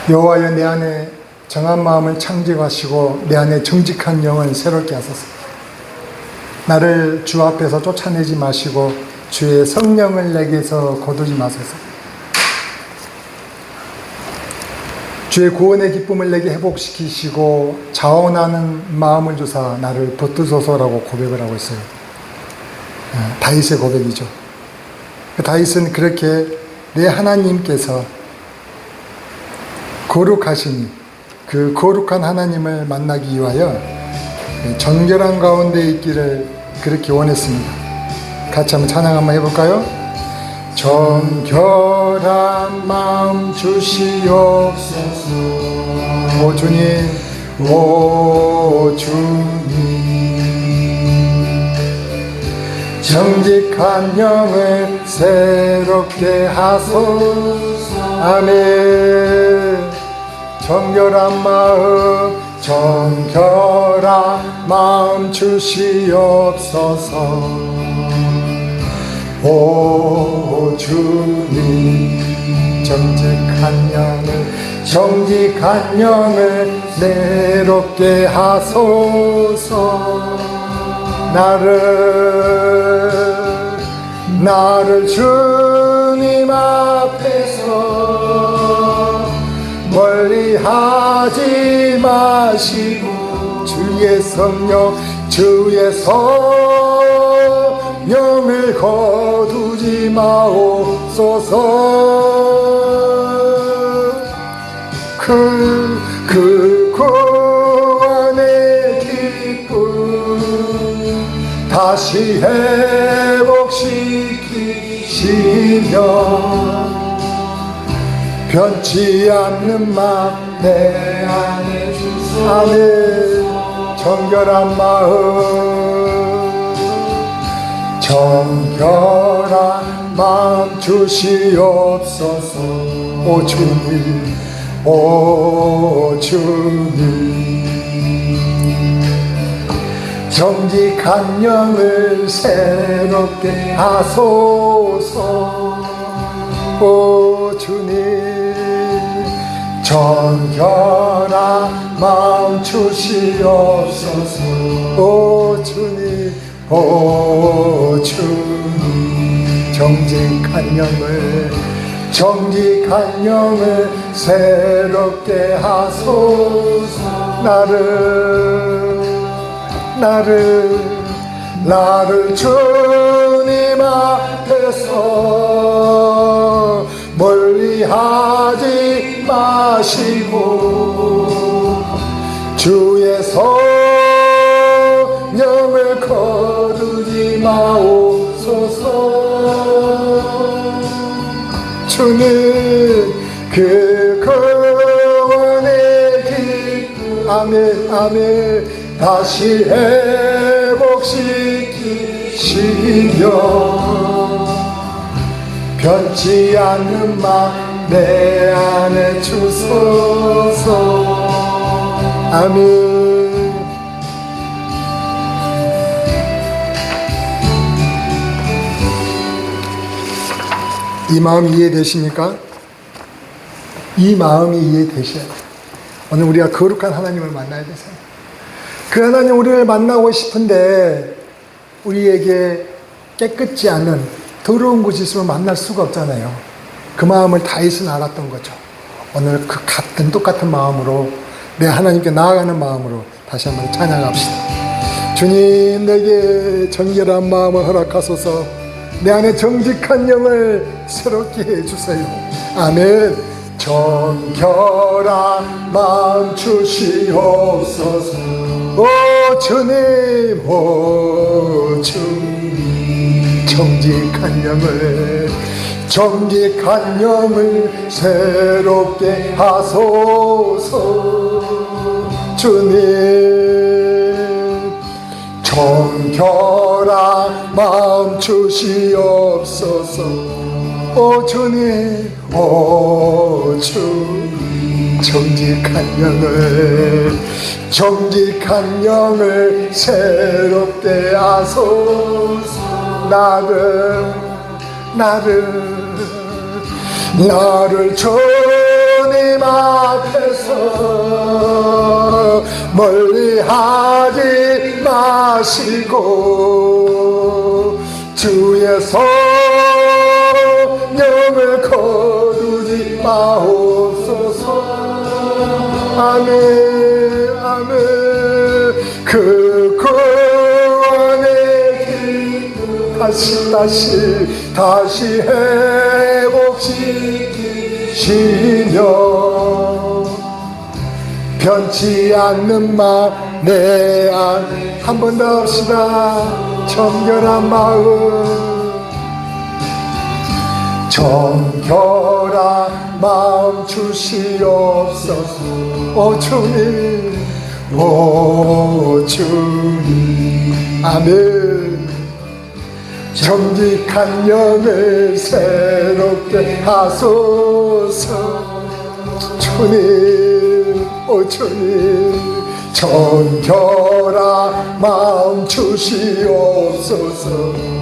여호와여, 내 안에 정한 마음을 창조하시고 내 안에 정직한 영을 새롭게 하소서. 나를 주 앞에서 쫓아내지 마시고 주의 성령을 내게서 거두지 마소서. 주의 구원의 기쁨을 내게 회복시키시고 자원하는 마음을 주사 나를 붙드소서라고 고백을 하고 있어요. 다윗의 고백이죠. 다윗은 그렇게 내 하나님께서 거룩하시니 그 거룩한 하나님을 만나기 위하여 정결한 가운데 있기를 그렇게 원했습니다. 같이 한번 찬양 한번 해볼까요? 정결한 마음 주시옵소서. 오 주님, 오 주님, 정직한 영을 새롭게 하소서. 아멘. 정결한 마음 주시옵소서. 오 주님, 정직한 영을 새롭게 하소서. 나를 주님 앞에서 멀리 하지 마시고 주의 성령을 거두지 마옵소서. 그 구원의 기쁨 다시 회복시키시며 변치 않는 마음 내 안에 주소서. 아멘. 정결한 마음 주시옵소서. 오 주님, 오 주님, 정직한 영을 새롭게 하소서. 오 주님, 정결한 마음 주시옵소서. 오 주님, 오 주님, 정직한 영을 새롭게 하소서. 나를 주님 앞에서 멀리 하지 마시고 주의 성령을 거두지 마옵소서. 주님, 그 구원의 기쁨 아멘 다시 회복시키시며 변치 않는 마음 내 안에 주소서. 아멘. 이 마음 이해되십니까? 이 마음이 이해되셔야 돼요. 오늘 우리가 거룩한 하나님을 만나야 되세요. 그 하나님 우리를 만나고 싶은데 우리에게 깨끗지 않은 더러운 곳이 있으면 만날 수가 없잖아요. 그 마음을 다윗은 알았던 거죠. 오늘 그 똑같은 마음으로 내 하나님께 나아가는 마음으로 다시 한번 찬양합시다. 주님, 내게 정결한 마음을 허락하소서. 내 안에 정직한 영을 새롭게 해주세요. 아멘. 정결한 마음 주시옵소서. 오 주님, 오 주님, 정직한 영을 새롭게 하소서. 주님, 정결한 마음 주시옵소서. 오 주님, 오 주님, 정직한 영을 새롭게 하소서. 나를 주님 앞에 멀리하지 마시고 주의 성령을 거두지 마옵소서. 아멘 아멘. 그 구원의 길 다시 회복시키시며 변치 않는 마음 내 안에. 한 번 더 합시다. 정결한 마음 주시옵소서. 오 주님 오 주님. 아멘. 정직한 영을 새롭게 하소서. 주님 오 주님. 정결한 마음 주시옵소서.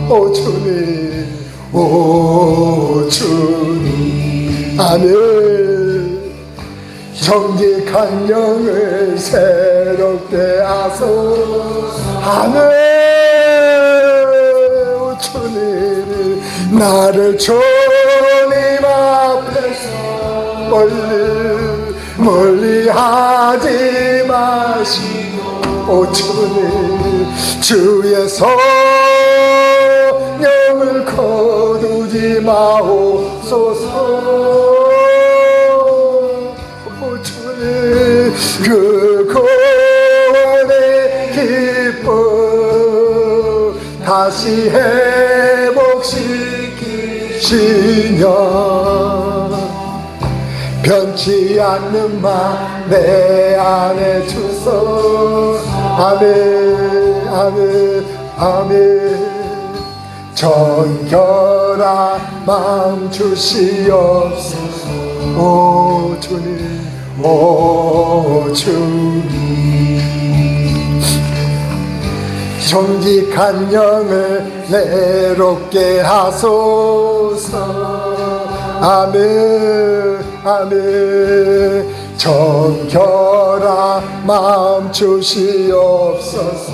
오 주님 오 주님. 아멘. 정직한 영을 새롭게 하소서. 아멘. 오 주님. 나를 주님 앞에서 멀리 하지 마시고 오 주님. 주의 성령을 거두지 마옵소서. 오 주님. 그 구원의 기쁨 다시 회복시키시며 변치 않는 마 내 안에 주소. 아멘 아멘 아멘. 정결한 마음 주시옵소서. 오 주님 오 주님. 정직한 영을 내롭게 하소서. 아멘 아멘. 정결한 마음 주시옵소서.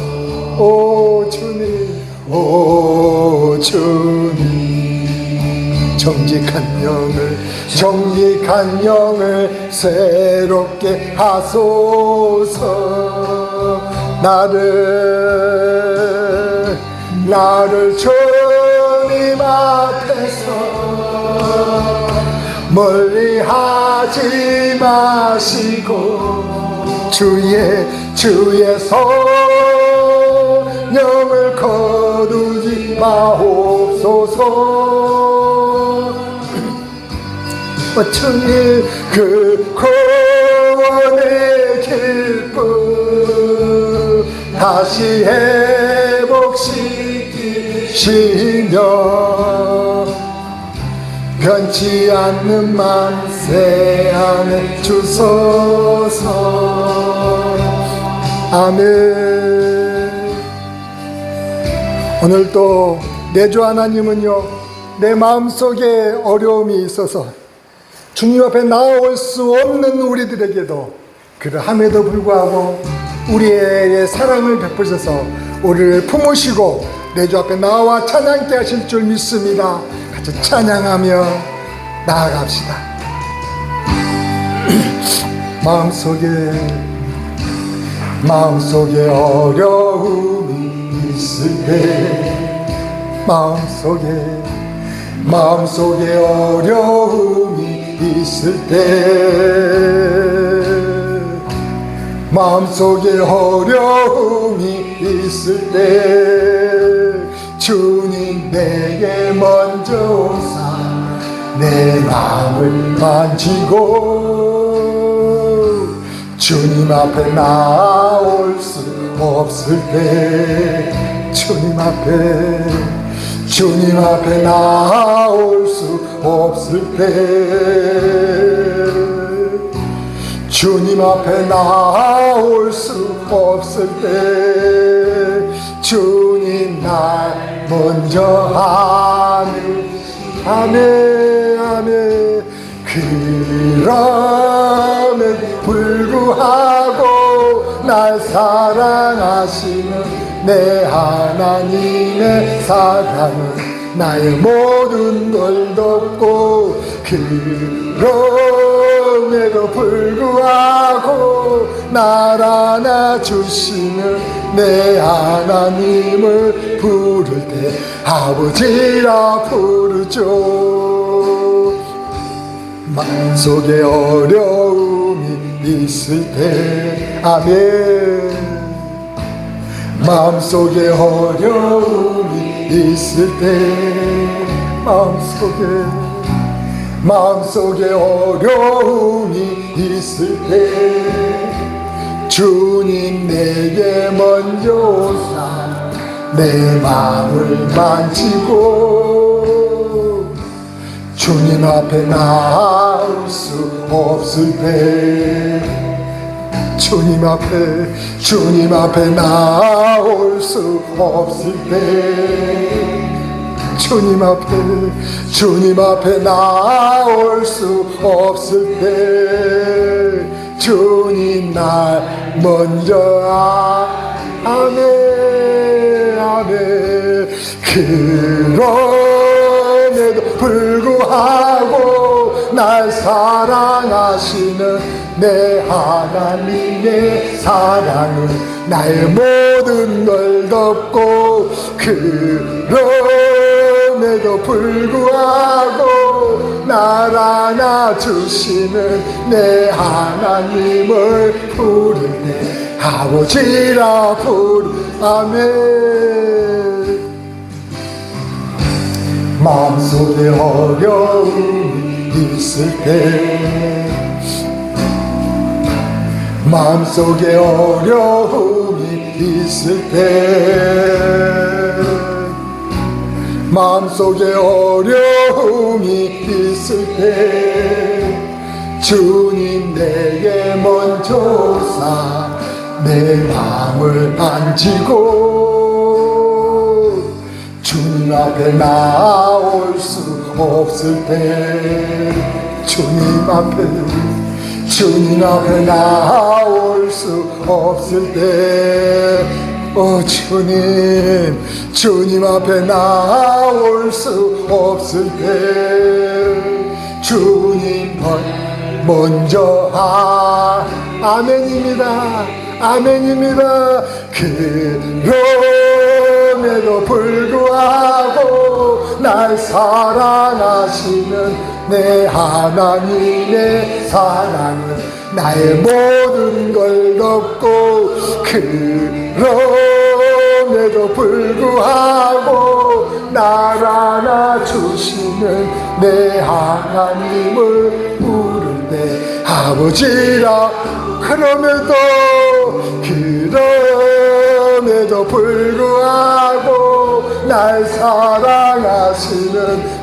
오 주님 오 주님. 정직한 영을 새롭게 하소서. 나를 주님 앞에서 멀리 하지 마시고 주의 성령을 거두지 마옵소서. 주님. 그 구원의 기쁨 다시 회복시키시며 변치 않는 만세 안에 주소서. 아멘. 오늘도 내 주 하나님은요, 내 마음속에 어려움이 있어서 주님 앞에 나올 수 없는 우리들에게도 그러함에도 불구하고 우리의 사랑을 베푸셔서 우리를 품으시고 내 주 앞에 나와 찬양케 하실 줄 믿습니다. 같이 찬양하며 나아갑시다. 마음속에 어려움이 있을 때, 마음속에 어려움이 있을 때, 마음속에 어려움이 있을 때 주님 내게 먼저 오사 내 마음을 만지고 주님 앞에 나올 수 없을 때, 주님 앞에 나올 수 없을 때, 주님 앞에 나올 수 없을 때 주님 날 먼저 아멘. 그럼에도 불구하고 날 날 사랑하시는 내 하나님의 사랑은 나의 모든 걸 덮고 그럼에도 불구하고 날 안아주시는 내 하나님을 부를 때 아버지라 부르죠. 마음속에 어려움이 있을 때 아멘. 마음속에 어려움이 있을 때 마음속에 어려움이 있을 때 주님 내게 먼저 오사 내 마음을 만지고 주님 앞에 나올 수 없을 때 주님 앞에 나올 수 없을 때 주님 앞에 나올 수 없을 때 주님 날 먼저 아멘 아멘. 그럼에도 불구하고 날 사랑하시는 내 하나님의 사랑은 나의 모든 걸 덮고 그럼에도 불구하고 날 안아주시는 내 하나님을 부를 때 아버지라 아멘. 마음속에 어려움이 있을 때 마음속에 어려움이 있을 때 마음속에 어려움이 있을 때 주님 내게 먼저 오사 내 마음을 만지고 주님 앞에 나올 수 없을 때 주님 앞에 나올 수 없을 때 주님 앞에 나올 수 없을 때 주님 먼저 아멘입니다 아멘입니다. 그럼에도 불구하고 날 사랑하시는 내 하나님의 사랑은 나의 모든 걸 덮고 그럼에도 불구하고 날 안아주시는 내 하나님을 부를 때 아버지라 그럼에도 불구하고 날 사랑하시는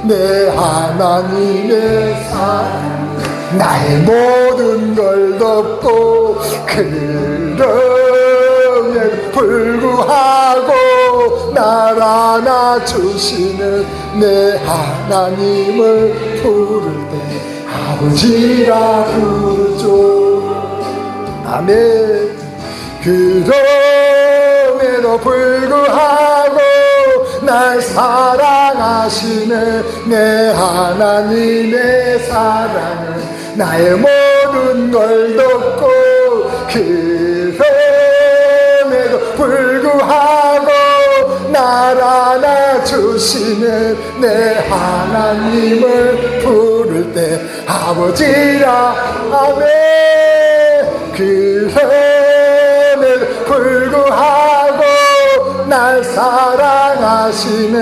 내 하나님의 사랑 나의 모든 걸 덮고 그럼에도 불구하고 날 안아주시는 내 하나님을 부를 때 아버지라 부르죠. 아멘. 그럼에도 불구하고 날 사랑하시는 내 하나님의 사랑은 나의 모든 걸 덮고 그럼에도 불구하고 날 안아주시는 내 하나님을 부를 때 아버지라 아멘. 그럼에도 불구하고 날 사랑하시는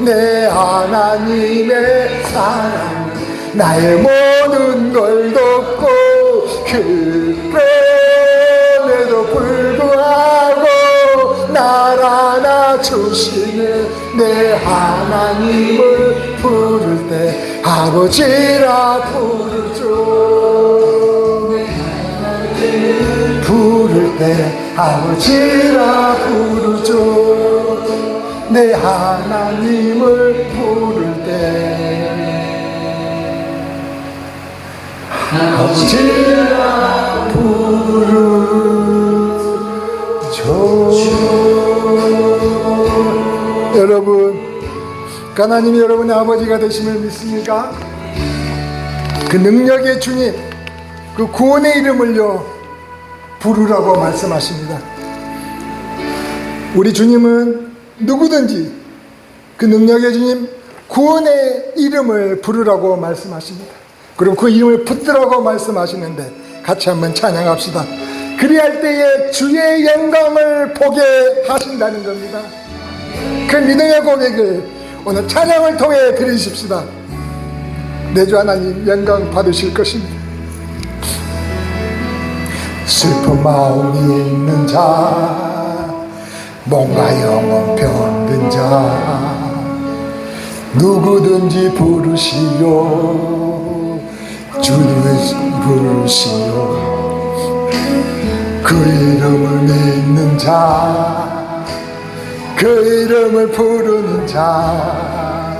내 하나님의 사랑은 나의 모든 걸 덮고 그럼에도 불구하고 날 안아주시는 내 하나님을 부를 때 아버지라 부르죠. 부를 때 아버지라 부르죠. 내 하나님을 부를 때 아버지라 부르죠. 여러분, 하나님이 여러분의 아버지가 되심을 믿습니까? 그 능력의 주님, 그 구원의 이름을요 부르라고 말씀하십니다. 우리 주님은 누구든지 그 능력의 주님 구원의 이름을 부르라고 말씀하십니다. 그리고 그 이름을 붙들라고 말씀하시는데 같이 한번 찬양합시다. 그리할 때에 주의 영광을 보게 하신다는 겁니다. 그 믿음의 고백을 오늘 찬양을 통해 드리십시다. 내 주 하나님 영광 받으실 것입니다. 슬픈 마음이 있는 자, 몸과 영혼 병든 자, 누구든지 부르시오. 주를 부르시오. 그 이름을 믿는 자, 그 이름을 부르는 자,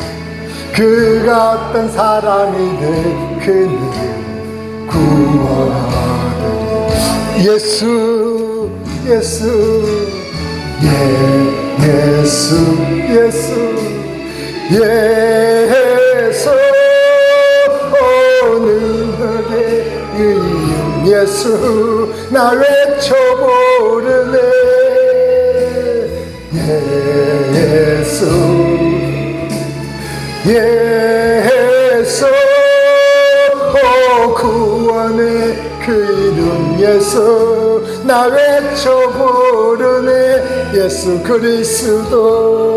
그가 어떤 사람이든 그는 구원하리라. 예수, 예수, 예수, 예수, 예수. 능력의 이름 예수, 나 외쳐 부르네. 예수, 예수. 구원의 그 이름 예수, 나 외쳐 부르네. 예수 그리스도.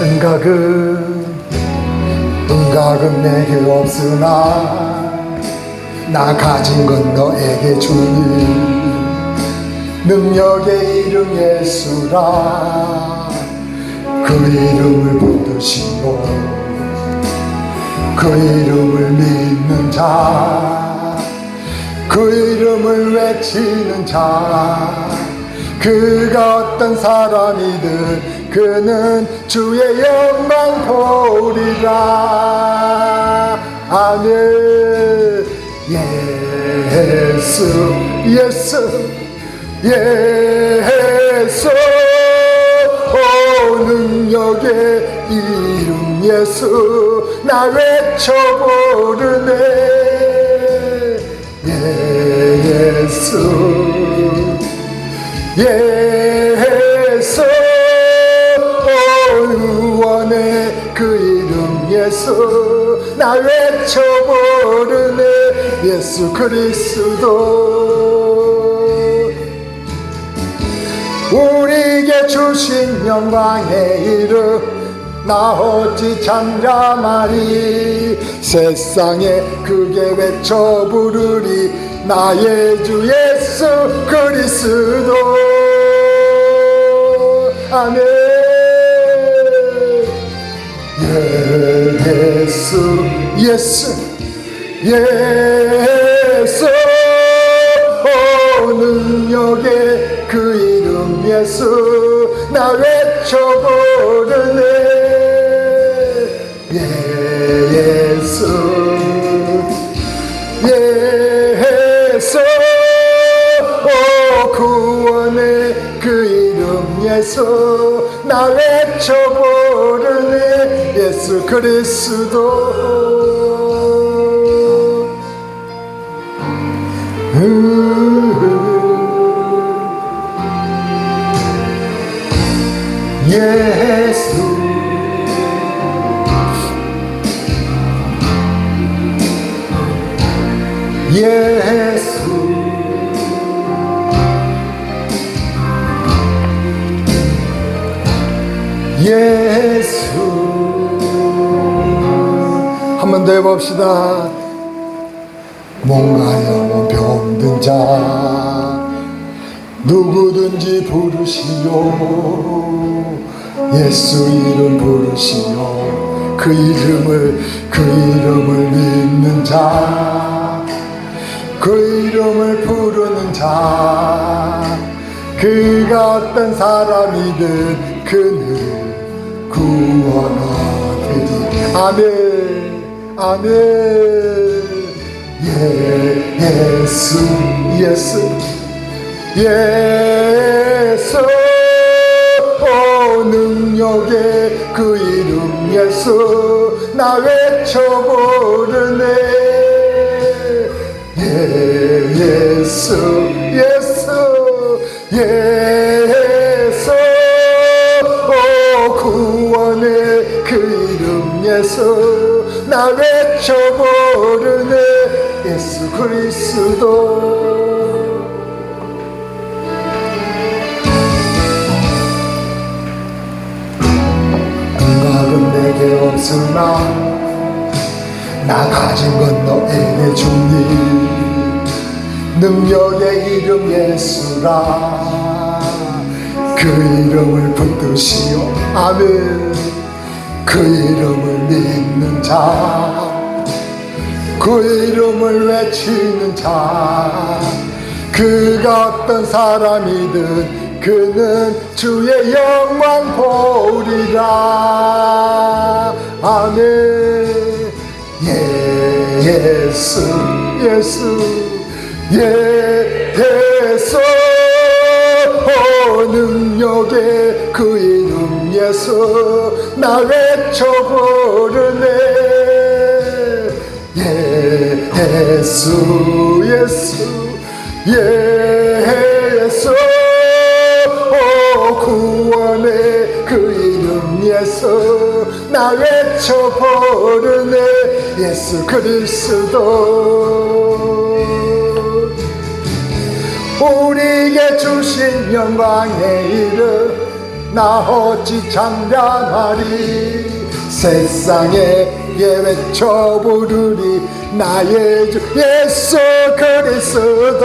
은각은 내게 없으나 나 가진 건 너에게 주니. 능력의 이름 예수라. 그 이름을 붙드시고 그 이름을 믿는 자, 그 이름을 외치는 자, 그가 어떤 사람이든 그는 주의 영광 보리라. 아멘. 예수, 예수, 예수. 능력의 이름 예수, 나 외쳐 부르네. 예수, 예수. 의원의 그 이름 예수, 나 외쳐 부르네. 예수 그리스도. 우리에게 주신 영광의 이름, 나 어찌 잠잠하리. 세상에 크게 외쳐 부르리. 나의 주 예수 그리스도. 아멘. 예수, 예수, 예수. 능력의 그 이름 예수, 나 외쳐 부르네. 예수, 예수. 구원의 그 이름 예수, 나 외쳐 부르네. 예수 그리스도. 예수, 예수. 예수. 한 번 더 해봅시다. 몸과 영혼 병든 자, 누구든지 부르시오. 예수 이름 부르시오. 그 이름을 믿는 자, 그 이름을 부르는 자, 그가 어떤 사람이든 그는 구원하리니. 아멘, 아멘. 예수, 예수, 예수 능력의 그 이름 예수 나 외쳐 부르네 예수 예수 구원의 그 이름 예수 나 외쳐 부르네 예수 그리스도 능력은 내게 없으나 나 가진 건 너에게 주니 능력의 이름 예수라 그 이름을 붙드시오 아멘 그 이름을 믿는 자 그 이름을 외치는 자 그가 어떤 사람이든 그는 주의 영광 보리라 아멘 예수 능력의 그 이름 예수 나 외쳐 부르네 예수 구원의 그 이름 예수 나 외쳐 부르네 예수 그리스도 우리에게 주신 영광의 이름 나 어찌 찬양하리 세상에 외쳐 부르리 나의 주 예수 그리스도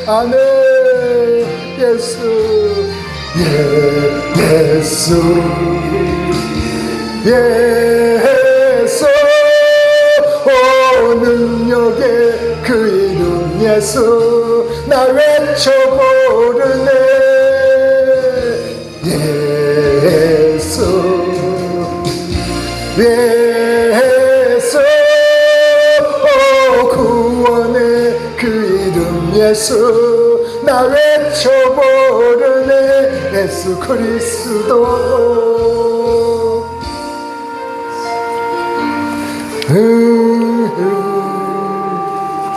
아멘 예수 능력의 그 이름 예수 나 외쳐 부르네 예수 구원의 그 이름 예수 나 외쳐 부르네 예수 그리스도 예수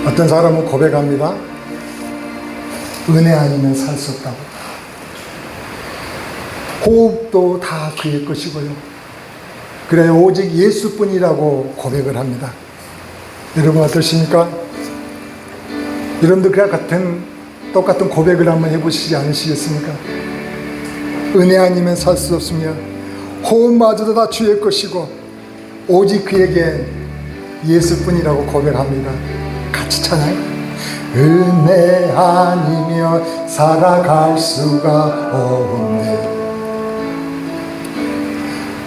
어떤 사람은 고백합니다. 은혜 아니면 살 수 없다고. 호흡도 다 그의 것이고요. 그래 오직 예수뿐이라고 고백을 합니다. 여러분 어떠십니까? 여러분도 그와 똑같은 고백을 한번 해보시지 않으시겠습니까? 은혜 아니면 살 수 없으며 호흡마저도 다 주의 것이고 오직 그에게 예수뿐이라고 고백합니다. 같이 찬양. 은혜 아니면 살아갈 수가 없네.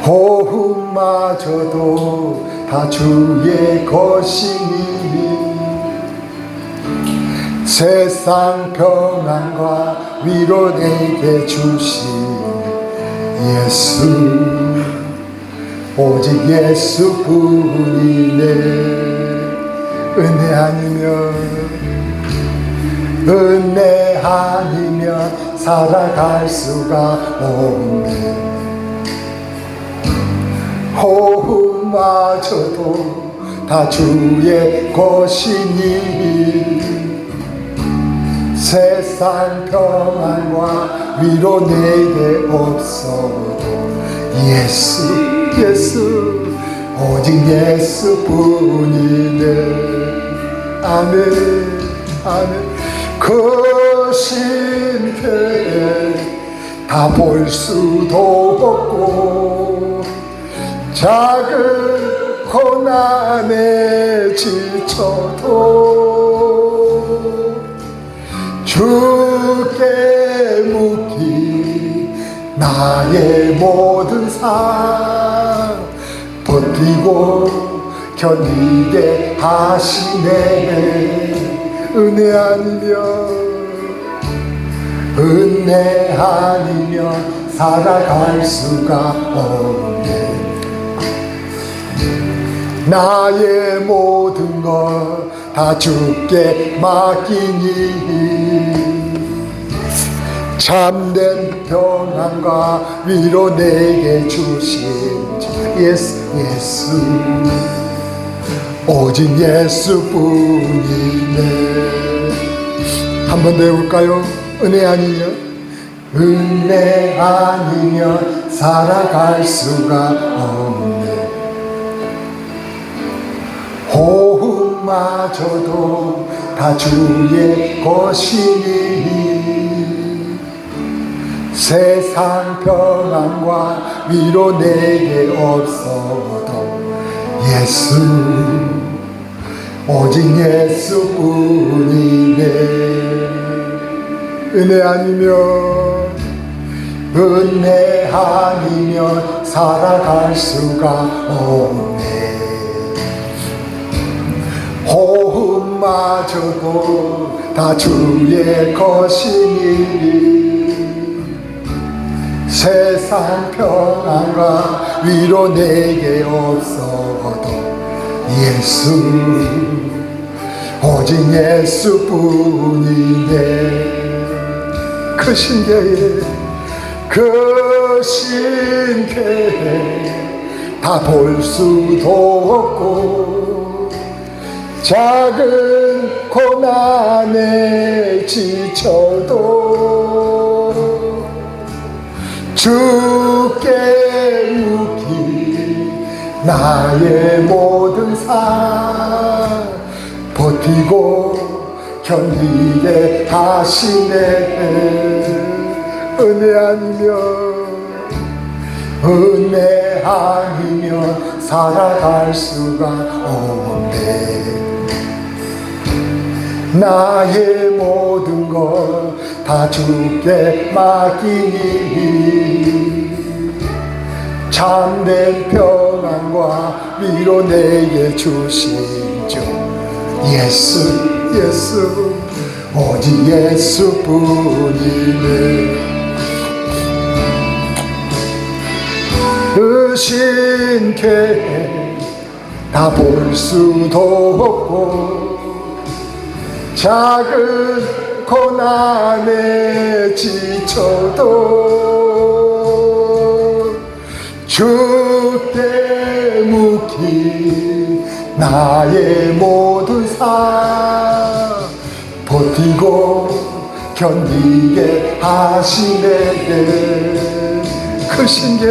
호흡마저도 다 주의 것이니 세상 평안과 위로 내게 주신 예수 오직 예수뿐이네. 은혜 아니면 살아갈 수가 없네. 호흡마저도 다 주의 것이니 세상 평안과 위로 내게 없어도 예수 오직 예수뿐이네. 아멘 그 심패에 다 볼 수도 없고 작은 고난에 지쳐도 주께 묻기 나의 모든 삶 버티고 견디게 하시네. 은혜 아니면 살아갈 수가 없네. 나의 모든 것 다 주께 맡기니 참된 평안과 위로 내게 주신 예수 오직 예수뿐이네. 한 번 더 해볼까요? 은혜 아니면 살아갈 수가 없네. 호흡마저도 다 주의 것이니 세상 평안과 위로 내게 없어도 예수 오직 예수뿐이네. 은혜 아니면 살아갈 수가 없네. 호흡마저도 다 주의 것이니 세상 평안과 위로 내게 없어도 예수 오직 예수뿐이네. 그 신께 다 볼 수도 없고 작은 고난에 지쳐도 주께 묻기 나의 모든 삶 버티고 견디게 하시네. 은혜 아니면 살아갈 수가 없네. 나의 모든 것 다 주께 맡기니 참된 평안과 위로 내게 주신 주 예수 오직 예수뿐이네. 그 신께 다 볼 수도 없고 작은 고난에 지쳐도 주께 묻기 나의 모든 삶 버티고 견디게 하시네. 그 신께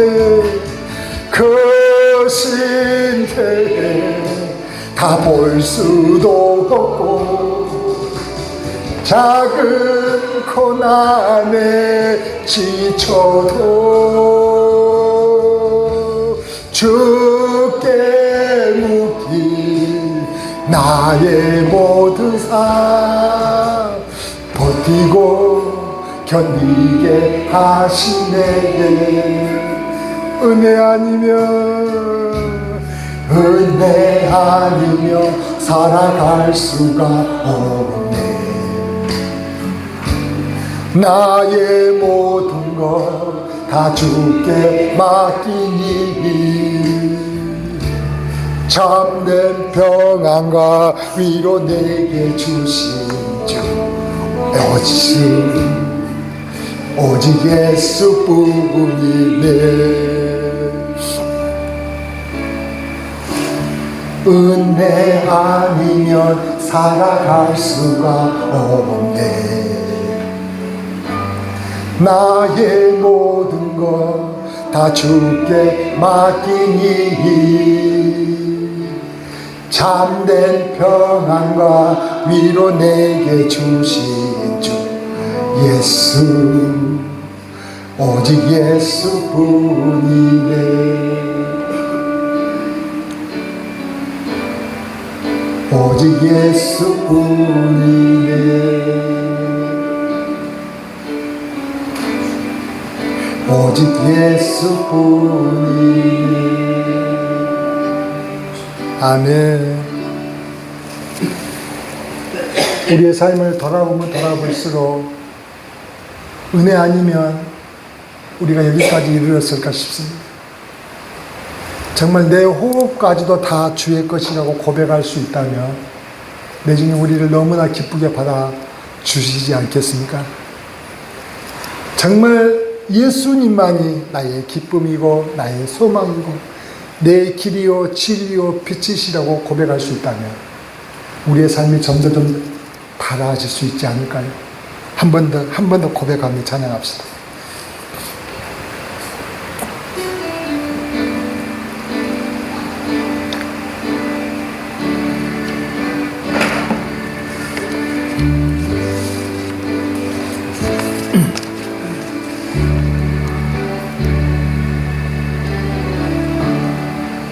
다 볼 수도 없고 작은 고난에 지쳐도 주께 묻기 나의 모든 삶 버티고 견디게 하시네. 은혜 아니면 살아갈 수가 없네. 나의 모든 것 다 주께 맡기니 참된 평안과 위로 내게 주신 주 오직 예수뿐이네. 은혜 아니면 살아갈 수가 없네. 나의 모든 것 다 주께 맡기니 참된 평안과 위로 내게 주신 주 예수 오직 예수뿐이네. 오직 예수뿐이네. 오직 예수뿐이네. 아멘. 우리의 삶을 돌아보면 돌아볼수록 은혜 아니면 우리가 여기까지 이르렀을까 싶습니다. 정말 내 호흡까지도 다 주의 것이라고 고백할 수 있다면 내주님 우리를 너무나 기쁘게 받아 주시지 않겠습니까? 정말 예수님만이 나의 기쁨이고 나의 소망이고 내 길이요 진리요 빛이시라고 고백할 수 있다면 우리의 삶이 점점 달아질 수 있지 않을까요? 한 번 더 고백하며 찬양합시다.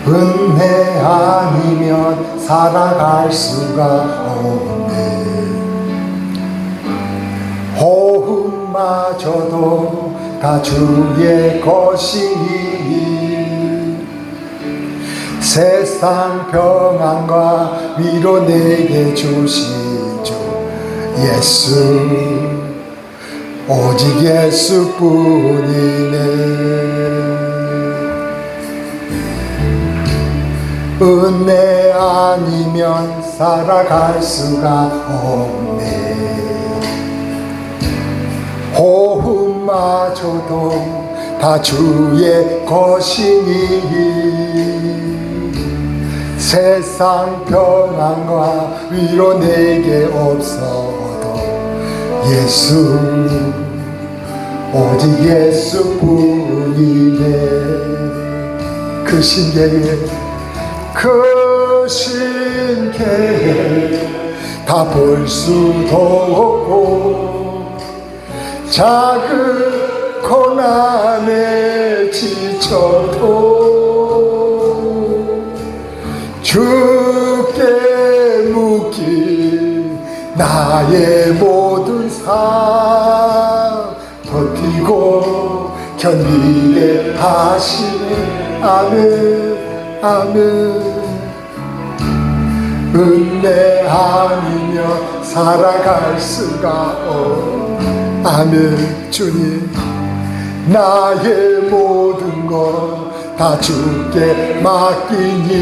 은혜 아니면 살아갈 수가 없네. 호흡마저도 다 주의 것이니 세상 평안과 위로 내게 주신 주 예수 오직 예수뿐이네. 은혜 아니면 살아갈 수가 없네. 호흡마저도 다 주의 것이니 세상 평안과 위로 내게 없어도 예수 오직 예수뿐이네. 그 신계에 그 신계에 다 볼 수도 없고 작은 고난에 지쳐도 주께 묶인 나의 모든 삶 버티고 견디게 하시네. 아멘 아멘. 은혜 아니면 살아갈 수가 없네. 아멘. 주님 나의 모든 것 다 주께 맡기니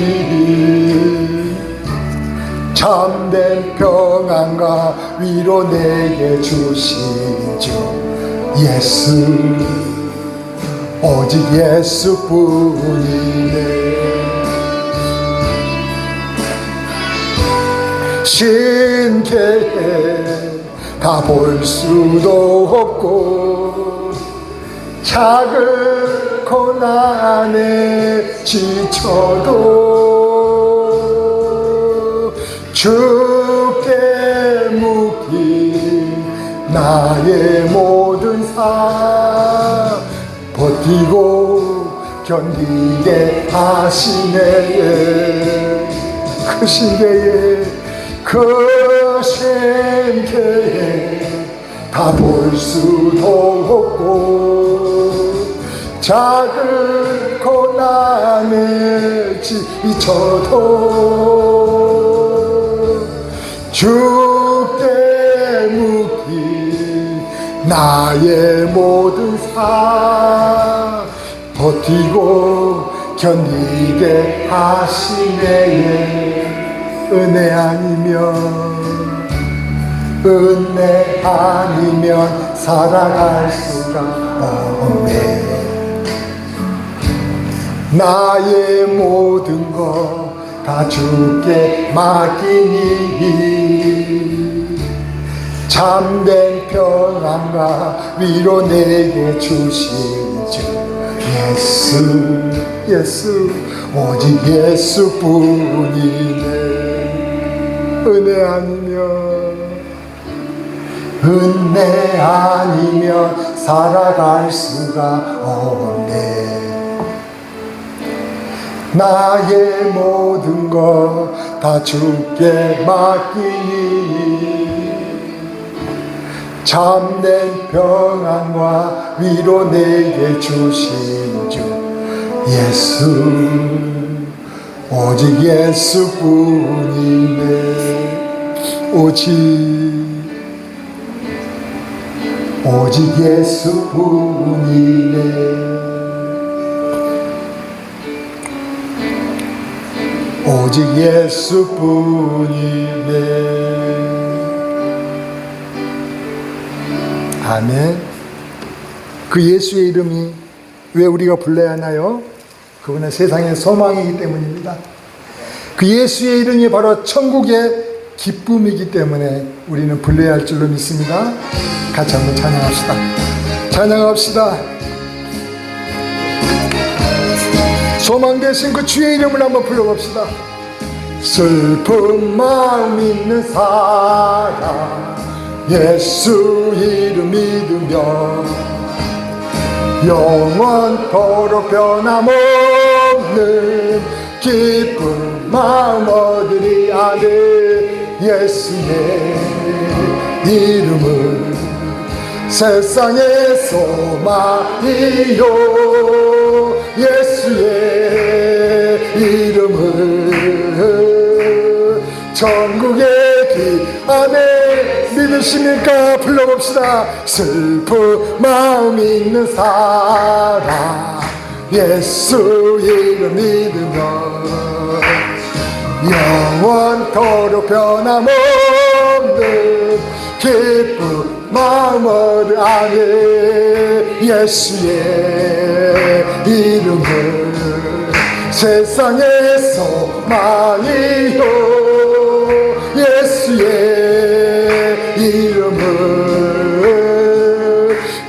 참된 평안과 위로 내게 주신 주 예수 오직 예수뿐이네. 신계에 다 볼 수도 없고 작은 고난에 지쳐도 주께 묶인 나의 모든 삶 버티고 견디게 하시네. 그 신계에 그 신계에 다 볼 수도 없고 작은 고난에 지쳐도 주께 묶인 나의 모든 삶 버티고 견디게 하시네. 은혜 아니면 살아갈 수가 없네. 나의 모든 것 다 주께 맡기니 참된 평안과 위로 내게 주신 주 예수 오직 예수뿐이네. 은혜 아니면 살아갈 수가 없네. 나의 모든 것 다 주께 맡기니 참된 평안과 위로 내게 주신 주 예수, 오직 예수뿐이네. 오직 예수뿐이네. 오직 예수뿐이네. 아멘. 그 예수의 이름이 왜 우리가 불러야 하나요? 그분은 세상의 소망이기 때문입니다. 그 예수의 이름이 바로 천국의 기쁨이기 때문에 우리는 불러야 할 줄로 믿습니다. 같이 한번 찬양합시다. 찬양합시다. 소망 되신 그 주의 이름을 한번 불러봅시다. 슬픈 마음 있는 사람 예수 이름 믿으며 영원토록 변함없는 기쁜 마음 얻으리 아들 예수의 이름은 세상의 소망이요 예수의 이름은 천국의 길 안에 믿으십니까? 불러봅시다. 슬픈 마음 있는 사람 예수 이름 믿으며 영원토록 변함없는 기쁜 마음을 아는 예수의 이름은 세상의 소망이요 예수의 이름은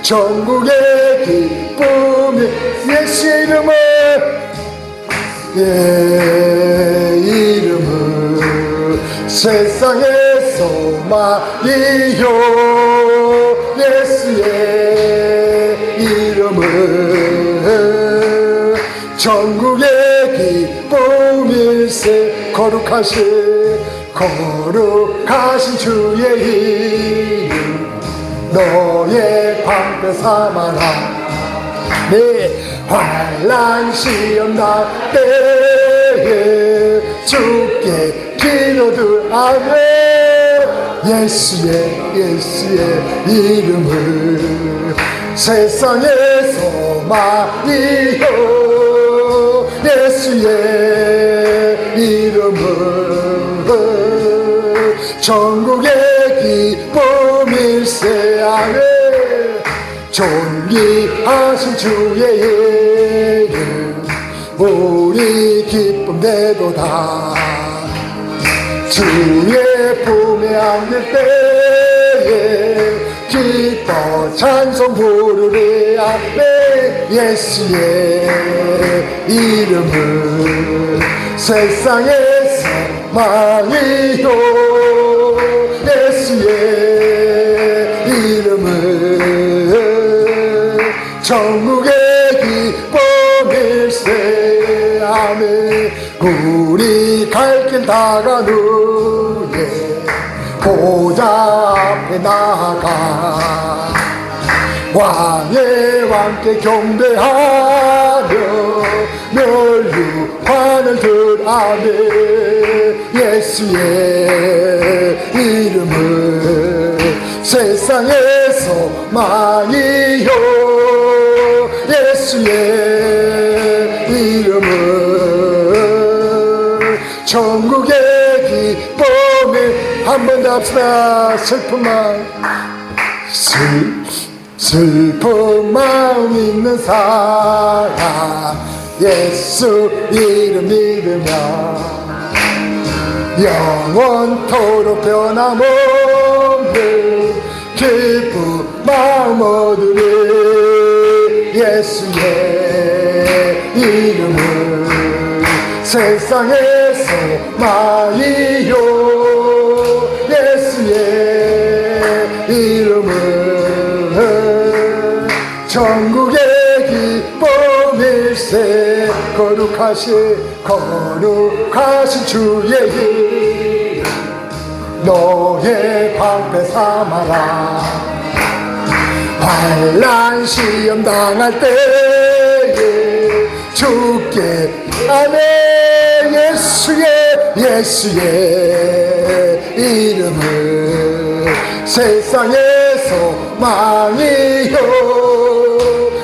천국의 기쁨이 예수의 이름은 이름은 세상의 소망이요 예수의 이름은 천국의 기쁨일세. 거룩하신 주의 이름 너의 방패 삼아라. 내 환난 시험 날 때에 주께 기도들 하네. 예수의 이름을 세상의 소망이요 예수의 이름은 천국의 기쁨일세. 아멘. 존귀하신 주의 이름 우리 기쁨 내도다. 주의 품에 안길 때에 기뻐 찬송 부르리. 아멘. 예수의 이름은 세상의 소망이요 예수의 이름은 천국의 기쁨일세. 아멘. 우리 갈 길 다간 후에 보좌 앞에 나가 왕의 왕께 경배하며 멸류관을 들아내. 예수의 이름은 세상의 소망이요 예수의 이름은 천국의 기쁨이. 한 번 더 합시다. 슬픈 마음 있는 사람 예수 이름 믿으며 영원토록 변함없는 기쁜 마음 얻으리. 예수의 이름은 세상의 소망이요 예수의 이름은 천국의 기쁨일세. 거룩하신 주의 이름 너의 방패 삼아라. 환난 시험 당할 때에 주께 아멘 예수의 이름을 세상의 소망이요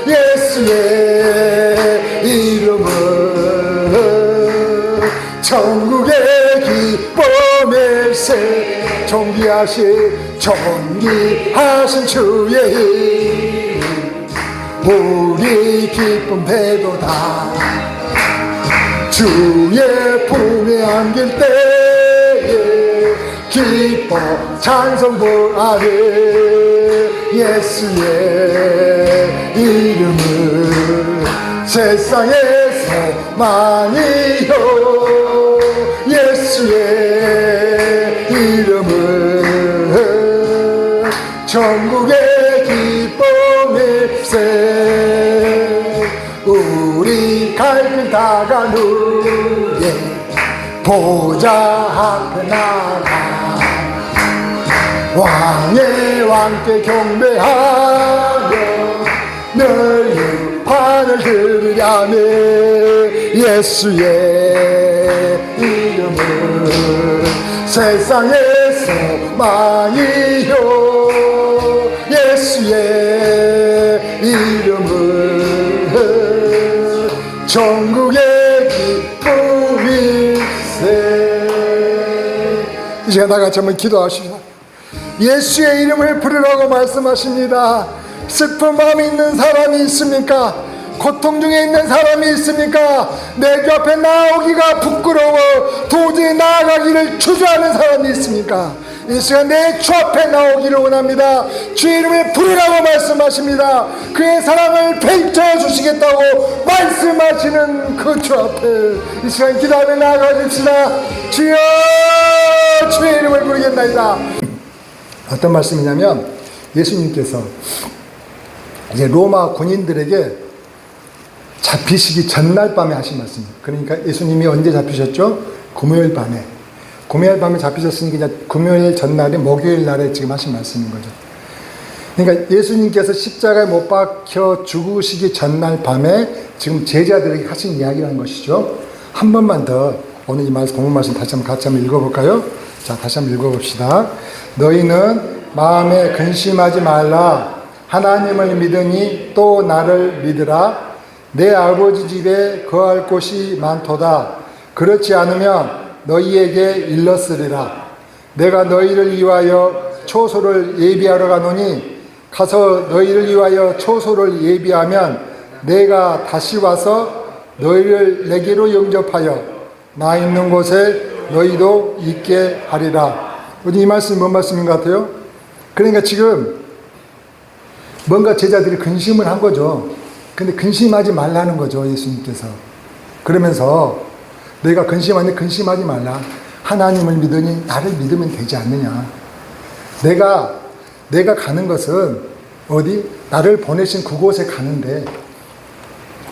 예수의 이름을 천국의 기쁨일세 존귀하신 주의 힘 우리 기쁨 배도다 주의 품에 안길 때에 기뻐 찬송 부하네 예수의 이름을 세상의 소망이요 예수의 이름을 천국의 기쁨일세 우리 갈 길 다간 후에 보좌 앞에 나가 왕의 왕께 경배하며 늘 판을 들으려며 예수의 이름을 세상의 소망이요 예수의 이름을 천국의 기쁨일세 이 시간 다 같이 한번 기도하십시다. 예수의 이름을 부르라고 말씀하십니다. 슬픈 마음이 있는 사람이 있습니까? 고통 중에 있는 사람이 있습니까? 내 주 앞에 나오기가 부끄러워 도저히 나아가기를 주저하는 사람이 있습니까? 이 시간 내 주 앞에 나오기를 원합니다. 주의 이름을 부르라고 말씀하십니다. 그의 사랑을 펼쳐주시겠다고 말씀하시는 그 주 앞에 이 시간 기도하며 나아가십시다. 주여 주의 이름을 부르겠나이다. 어떤 말씀이냐면 예수님께서 이제 로마 군인들에게 잡히시기 전날 밤에 하신 말씀입니다. 그러니까 예수님이 언제 잡히셨죠? 금요일 밤에. 금요일 밤에 잡히셨으니까 이제 금요일 전날이 목요일 날에 지금 하신 말씀인 거죠. 그러니까 예수님께서 십자가에 못 박혀 죽으시기 전날 밤에 지금 제자들에게 하신 이야기라는 것이죠. 한 번만 더 오늘 이 말씀, 본문 말씀 다시 한번 같이 한번 읽어볼까요? 자, 다시 한번 읽어봅시다. 너희는 마음에 근심하지 말라. 하나님을 믿으니 또 나를 믿으라. 내 아버지 집에 거할 곳이 많도다. 그렇지 않으면 너희에게 일렀으리라. 내가 너희를 위하여 초소를 예비하러 가노니 가서 너희를 위하여 초소를 예비하면 내가 다시 와서 너희를 내게로 영접하여 나 있는 곳에 너희도 있게 하리라. 이 말씀이 뭔 말씀인 것 같아요? 그러니까 지금 뭔가 제자들이 근심을 한 거죠. 근데 근심하지 말라는 거죠, 예수님께서. 그러면서 너희가 근심하는데 근심하지 말라. 하나님을 믿으니 나를 믿으면 되지 않느냐. 내가 가는 것은 어디? 나를 보내신 그곳에 가는데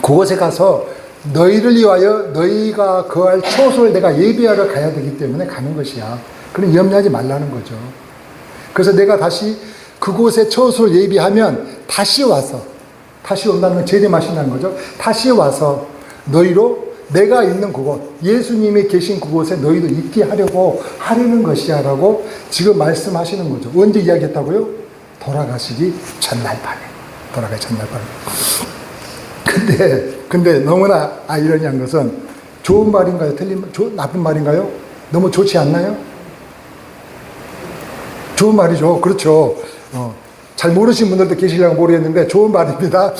그곳에 가서 너희를 위하여 너희가 거할 초소를 내가 예비하러 가야 되기 때문에 가는 것이야. 그럼 염려하지 말라는 거죠. 그래서 내가 다시 그곳에 초소를 예비하면 다시 온다는 건 재림하신다는 거죠. 다시 와서 너희로 내가 있는 그곳, 예수님이 계신 그곳에 너희도 있게 하려는 것이야 라고 지금 말씀하시는 거죠. 언제 이야기했다고요? 돌아가시기 전날 밤에. 근데 너무나 아이러니한 것은 좋은 말인가요? 나쁜 말인가요? 너무 좋지 않나요? 좋은 말이죠. 그렇죠. 잘 모르신 분들도 계시려고 모르겠는데 좋은 말입니다.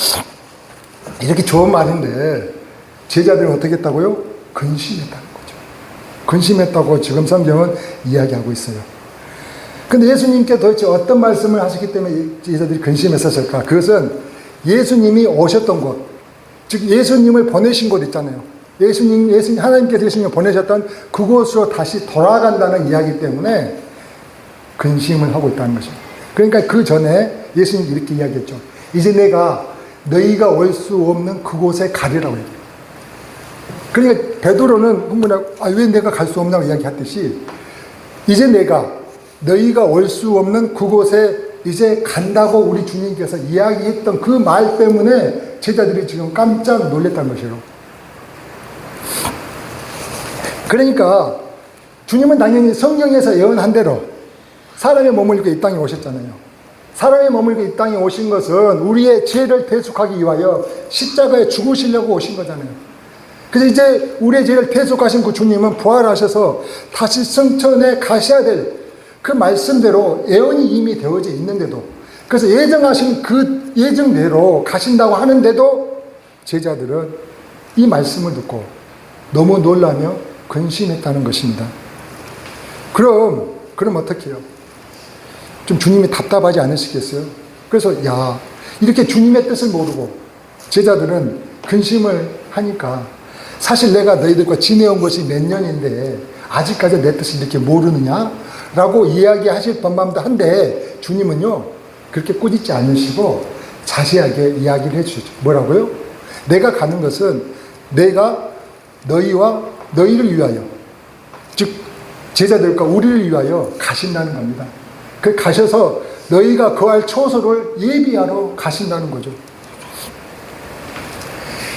이렇게 좋은 말인데 제자들은 어떻게 했다고요? 근심했다는 거죠. 근심했다고 지금 성경은 이야기하고 있어요. 근데 예수님께 도대체 어떤 말씀을 하셨기 때문에 제자들이 근심했었을까? 그것은 예수님이 오셨던 곳, 즉 예수님을 보내신 곳 있잖아요. 하나님께서 예수님을 보내셨던 그곳으로 다시 돌아간다는 이야기 때문에 근심을 하고 있다는 것입니다. 그러니까 그 전에 예수님이 이렇게 이야기했죠. 이제 내가 너희가 올 수 없는 그곳에 가리라고 얘기해요. 그러니까 베드로는 흥분하고 왜 내가 갈 수 없냐고 이야기했듯이 이제 내가 너희가 올 수 없는 그곳에 이제 간다고 우리 주님께서 이야기했던 그 말 때문에 제자들이 지금 깜짝 놀랐다는 것이에요. 그러니까 주님은 당연히 성경에서 예언한 대로 사람의 몸을 입고 이 땅에 오셨잖아요. 사람의 몸을 입고 이 땅에 오신 것은 우리의 죄를 대속하기 위하여 십자가에 죽으시려고 오신 거잖아요. 그래서 이제 우리의 죄를 대속하신 그 주님은 부활하셔서 다시 성천에 가셔야 될 그 말씀대로 예언이 이미 되어져 있는데도, 그래서 예정하신 그 예정대로 가신다고 하는데도 제자들은 이 말씀을 듣고 너무 놀라며 근심했다는 것입니다. 그럼 어떻게 해요? 좀 주님이 답답하지 않으시겠어요? 그래서 이렇게 주님의 뜻을 모르고 제자들은 근심을 하니까, 사실 내가 너희들과 지내온 것이 몇 년인데 아직까지 내 뜻을 이렇게 모르느냐? 라고 이야기하실 법만도 한데, 주님은요 그렇게 꾸짖지 않으시고 자세하게 이야기를 해주시죠. 뭐라고요? 내가 가는 것은 내가 너희와 너희를 위하여, 즉 제자들과 우리를 위하여 가신다는 겁니다. 그 가셔서 너희가 거할 초소를 예비하러 가신다는 거죠.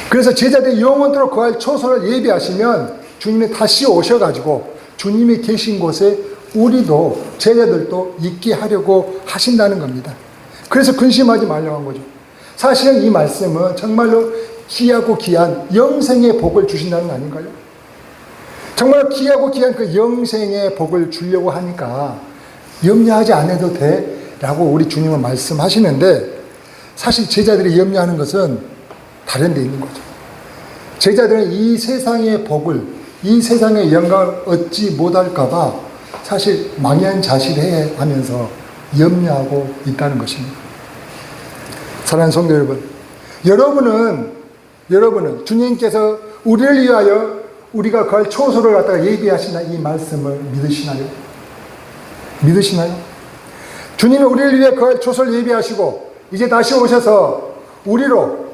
그래서 제자들이 영원토록 거할 초소를 예비하시면 주님이 다시 오셔가지고 주님이 계신 곳에 우리도 제자들도 있게 하려고 하신다는 겁니다. 그래서 근심하지 말라고 한 거죠. 사실은 이 말씀은 정말로 귀하고 귀한 영생의 복을 주신다는 거 아닌가요? 정말 귀하고 귀한 그 영생의 복을 주려고 하니까 염려하지 않아도 돼 라고 우리 주님은 말씀하시는데, 사실 제자들이 염려하는 것은 다른 데 있는 거죠. 제자들은 이 세상의 복을, 이 세상의 영광을 얻지 못할까 봐 사실 망연자실해 하면서 염려하고 있다는 것입니다. 사랑하는 성도 여러분, 여러분은 주님께서 우리를 위하여 우리가 거할 초소를 갖다가 예비하시나 이 말씀을 믿으시나요? 주님이 우리를 위해 거할 초소를 예비하시고 이제 다시 오셔서 우리로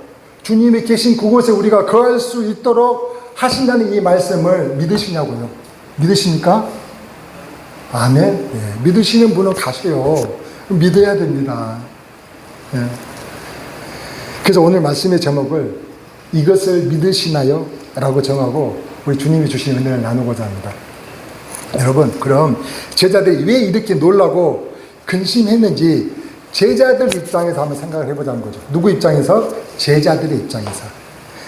주님이 계신 그곳에 우리가 거할 수 있도록 하신다는 이 말씀을 믿으시냐고요? 믿으십니까? 아멘. 예, 믿으시는 분은 가세요. 믿어야 됩니다. 예. 그래서 오늘 말씀의 제목을 이것을 믿으시나요? 라고 정하고 우리 주님이 주신 은혜를 나누고자 합니다. 여러분, 그럼 제자들이 왜 이렇게 놀라고 근심했는지 제자들 입장에서 한번 생각을 해보자는 거죠. 누구 입장에서? 제자들의 입장에서.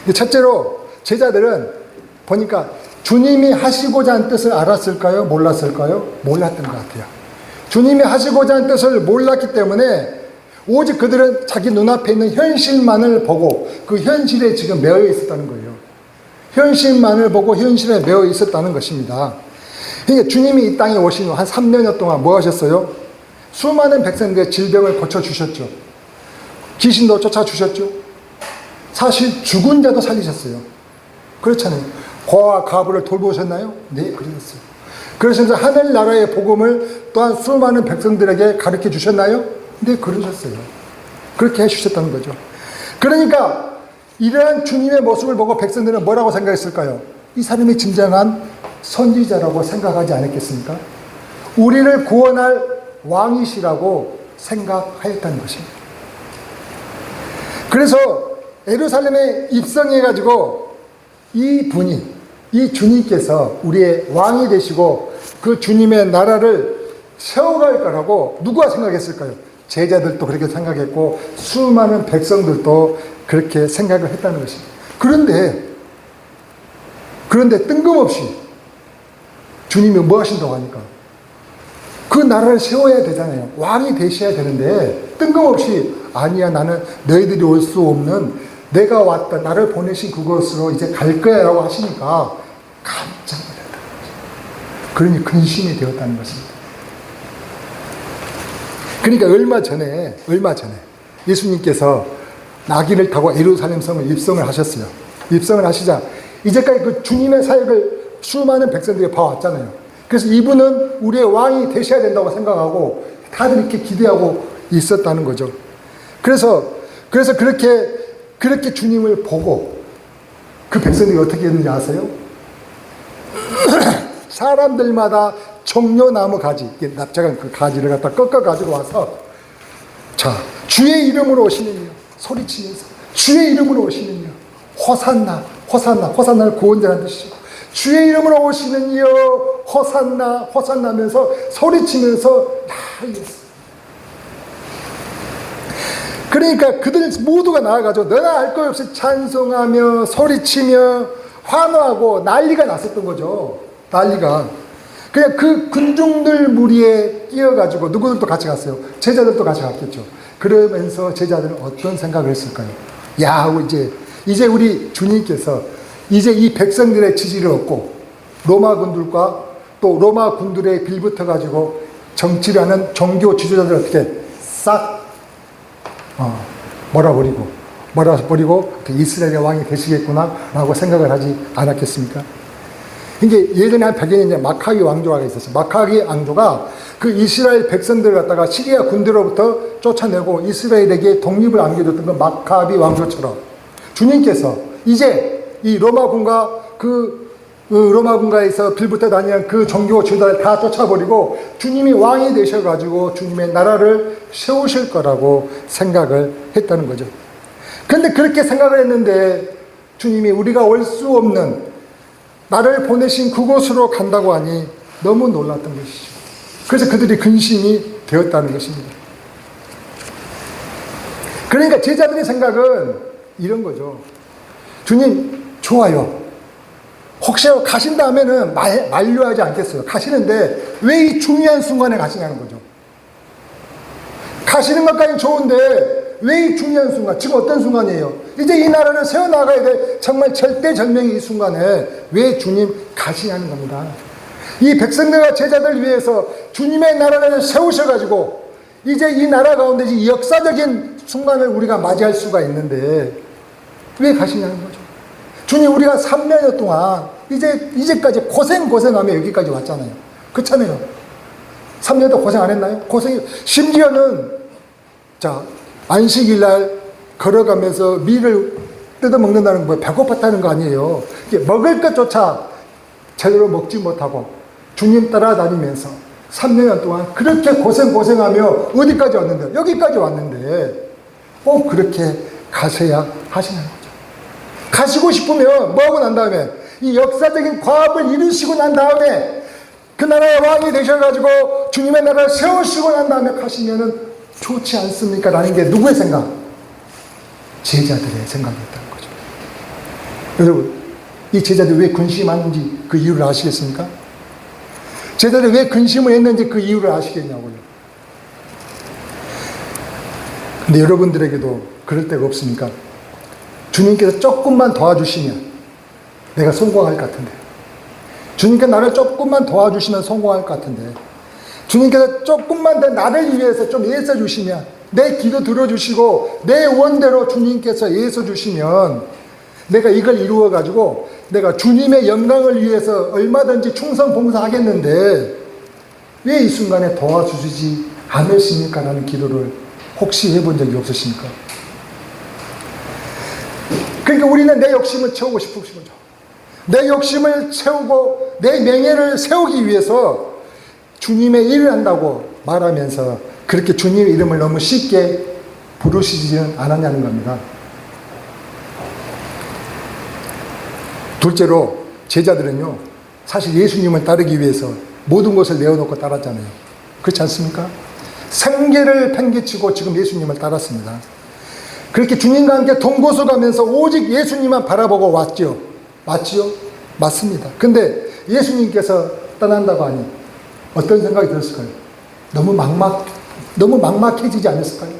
근데 첫째로 제자들은 보니까 주님이 하시고자 한 뜻을 알았을까요? 몰랐을까요? 몰랐던 것 같아요. 주님이 하시고자 한 뜻을 몰랐기 때문에 오직 그들은 자기 눈앞에 있는 현실만을 보고 그 현실에 지금 매여 있었다는 거예요. 현실만을 보고 현실에 매여 있었다는 것입니다. 그러니까 주님이 이 땅에 오신 후 한 3년여 동안 뭐 하셨어요? 수많은 백성들의 질병을 고쳐주셨죠. 귀신도 쫓아주셨죠. 사실 죽은 자도 살리셨어요. 그렇잖아요. 고아와 과부를 돌보셨나요? 네, 그러셨어요. 그러셔서 하늘나라의 복음을 또한 수많은 백성들에게 가르쳐 주셨나요? 네, 그러셨어요. 그렇게 해주셨다는 거죠. 그러니까 이러한 주님의 모습을 보고 백성들은 뭐라고 생각했을까요? 이 사람이 진정한 선지자라고 생각하지 않았겠습니까? 우리를 구원할 왕이시라고 생각하였다는 것입니다. 그래서 예루살렘에 입성해가지고 이 주님께서 우리의 왕이 되시고 그 주님의 나라를 세워갈 거라고 누가 생각했을까요? 제자들도 그렇게 생각했고 수많은 백성들도 그렇게 생각을 했다는 것입니다. 그런데 뜬금없이 주님이 뭐 하신다고 하니까 그 나라를 세워야 되잖아요. 왕이 되셔야 되는데 뜬금없이 아니야, 나는 너희들이 올 수 없는 내가 왔다 나를 보내신 그곳으로 이제 갈 거야 라고 하시니까 깜짝 놀랐다. 그러니 근심이 되었다는 것입니다. 그러니까 얼마 전에 예수님께서 나귀를 타고 예루살렘 성을 입성을 하셨어요. 입성을 하시자 이제까지 그 주님의 사역을 수많은 백성들이 봐왔잖아요. 그래서 이분은 우리의 왕이 되셔야 된다고 생각하고 다들 이렇게 기대하고 있었다는 거죠. 그래서 그렇게 주님을 보고 그 백성들이 어떻게 했는지 아세요? 사람들마다 종려나무 가지, 제가 그 가지를 갖다 꺾어 가지고 와서 자, 주의 이름으로 오시는 이여. 소리치면서 주의 이름으로 오시는 이여. 호산나, 호산나, 호산나를 구원자라는 뜻이죠. 주의 이름으로 오시는 이여, 호산나, 호산나면서 소리치면서 난리했어요. 그러니까 그들 모두가 나와가지고 너나 알 것 없이 찬송하며 소리치며 환호하고 난리가 났었던 거죠. 난리가. 그냥 그 군중들 무리에 끼어가지고 누구들도 같이 갔어요. 제자들도 같이 갔겠죠. 그러면서 제자들은 어떤 생각을 했을까요? 야, 이제 우리 주님께서 이제 이 백성들의 지지를 얻고 로마 군들과 또 로마 군들에 빌붙어가지고 정치를 하는 종교 지도자들 어떻게 싹 몰아버리고 이스라엘의 왕이 되시겠구나 라고 생각을 하지 않았겠습니까? 이게 예전에 한 100여 년 전에 마카비 왕조가 있었어요. 마카비 왕조가 그 이스라엘 백성들을 갖다가 시리아 군대로부터 쫓아내고 이스라엘에게 독립을 안겨줬던 그 마카비 왕조처럼 주님께서 이제 이 로마군과 로마군가에서 빌붙어 다니는 그 종교 지도자를 다 쫓아버리고 주님이 왕이 되셔가지고 주님의 나라를 세우실 거라고 생각을 했다는 거죠. 그런데 그렇게 생각을 했는데 주님이 우리가 올 수 없는 나를 보내신 그곳으로 간다고 하니 너무 놀랐던 것이죠. 그래서 그들이 근심이 되었다는 것입니다. 그러니까 제자들의 생각은 이런 거죠. 주님 좋아요. 혹시 가신 다음에는 만류하지 않겠어요. 가시는데 왜 이 중요한 순간에 가시냐는 거죠. 가시는 것까지는 좋은데 왜 이 중요한 순간, 지금 어떤 순간이에요? 이제 이 나라를 세워나가야 돼. 정말 절대절명의 이 순간에 왜 주님 가시냐는 겁니다. 이 백성들과 제자들 위해서 주님의 나라를 세우셔가지고 이제 이 나라 가운데 이 역사적인 순간을 우리가 맞이할 수가 있는데 왜 가시냐는 거죠. 주님 우리가 3년여 동안 이제까지 고생하며 여기까지 왔잖아요. 그렇잖아요. 3년 동안 고생 안 했나요? 심지어는 안식일날 걸어가면서 밀을 뜯어먹는다는 거 배고팠다는 거 아니에요. 먹을 것조차 제대로 먹지 못하고 주님 따라다니면서 3년 동안 그렇게 고생하며 어디까지 왔는데 여기까지 왔는데 꼭 그렇게 가셔야 하시는 거죠. 가시고 싶으면 뭐하고 난 다음에 이 역사적인 과업을 이루시고 난 다음에 그 나라의 왕이 되셔가지고 주님의 나라를 세우시고 난 다음에 가시면은 좋지 않습니까? 라는 게 누구의 생각? 제자들의 생각이었다는 거죠. 여러분, 이 제자들이 왜 근심하는지 그 이유를 아시겠습니까? 제자들이 왜 근심을 했는지 그 이유를 아시겠냐고요. 근데 여러분들에게도 그럴 때가 없습니까? 주님께서 조금만 도와주시면 내가 성공할 것 같은데, 주님께서 나를 조금만 도와주시면 성공할 것 같은데, 주님께서 조금만 더 나를 위해서 좀 애써주시면, 내 기도 들어주시고 내 원대로 주님께서 애써주시면 내가 이걸 이루어가지고 내가 주님의 영광을 위해서 얼마든지 충성 봉사하겠는데 왜 이 순간에 도와주시지 않으십니까? 라는 기도를 혹시 해본 적이 없으십니까? 그러니까 우리는 내 욕심을 채우고 싶은 거죠. 내 욕심을 채우고 내 명예를 세우기 위해서 주님의 일을 한다고 말하면서 그렇게 주님의 이름을 너무 쉽게 부르시지는 않았냐는 겁니다. 둘째로 제자들은요, 사실 예수님을 따르기 위해서 모든 것을 내어놓고 따랐잖아요. 그렇지 않습니까? 생계를 팽개치고 지금 예수님을 따랐습니다. 그렇게 주님과 함께 동고서 가면서 오직 예수님만 바라보고 왔죠. 맞지요? 맞습니다. 근데 예수님께서 떠난다고 하니 어떤 생각이 들었을까요? 너무 막막해지지 않았을까요?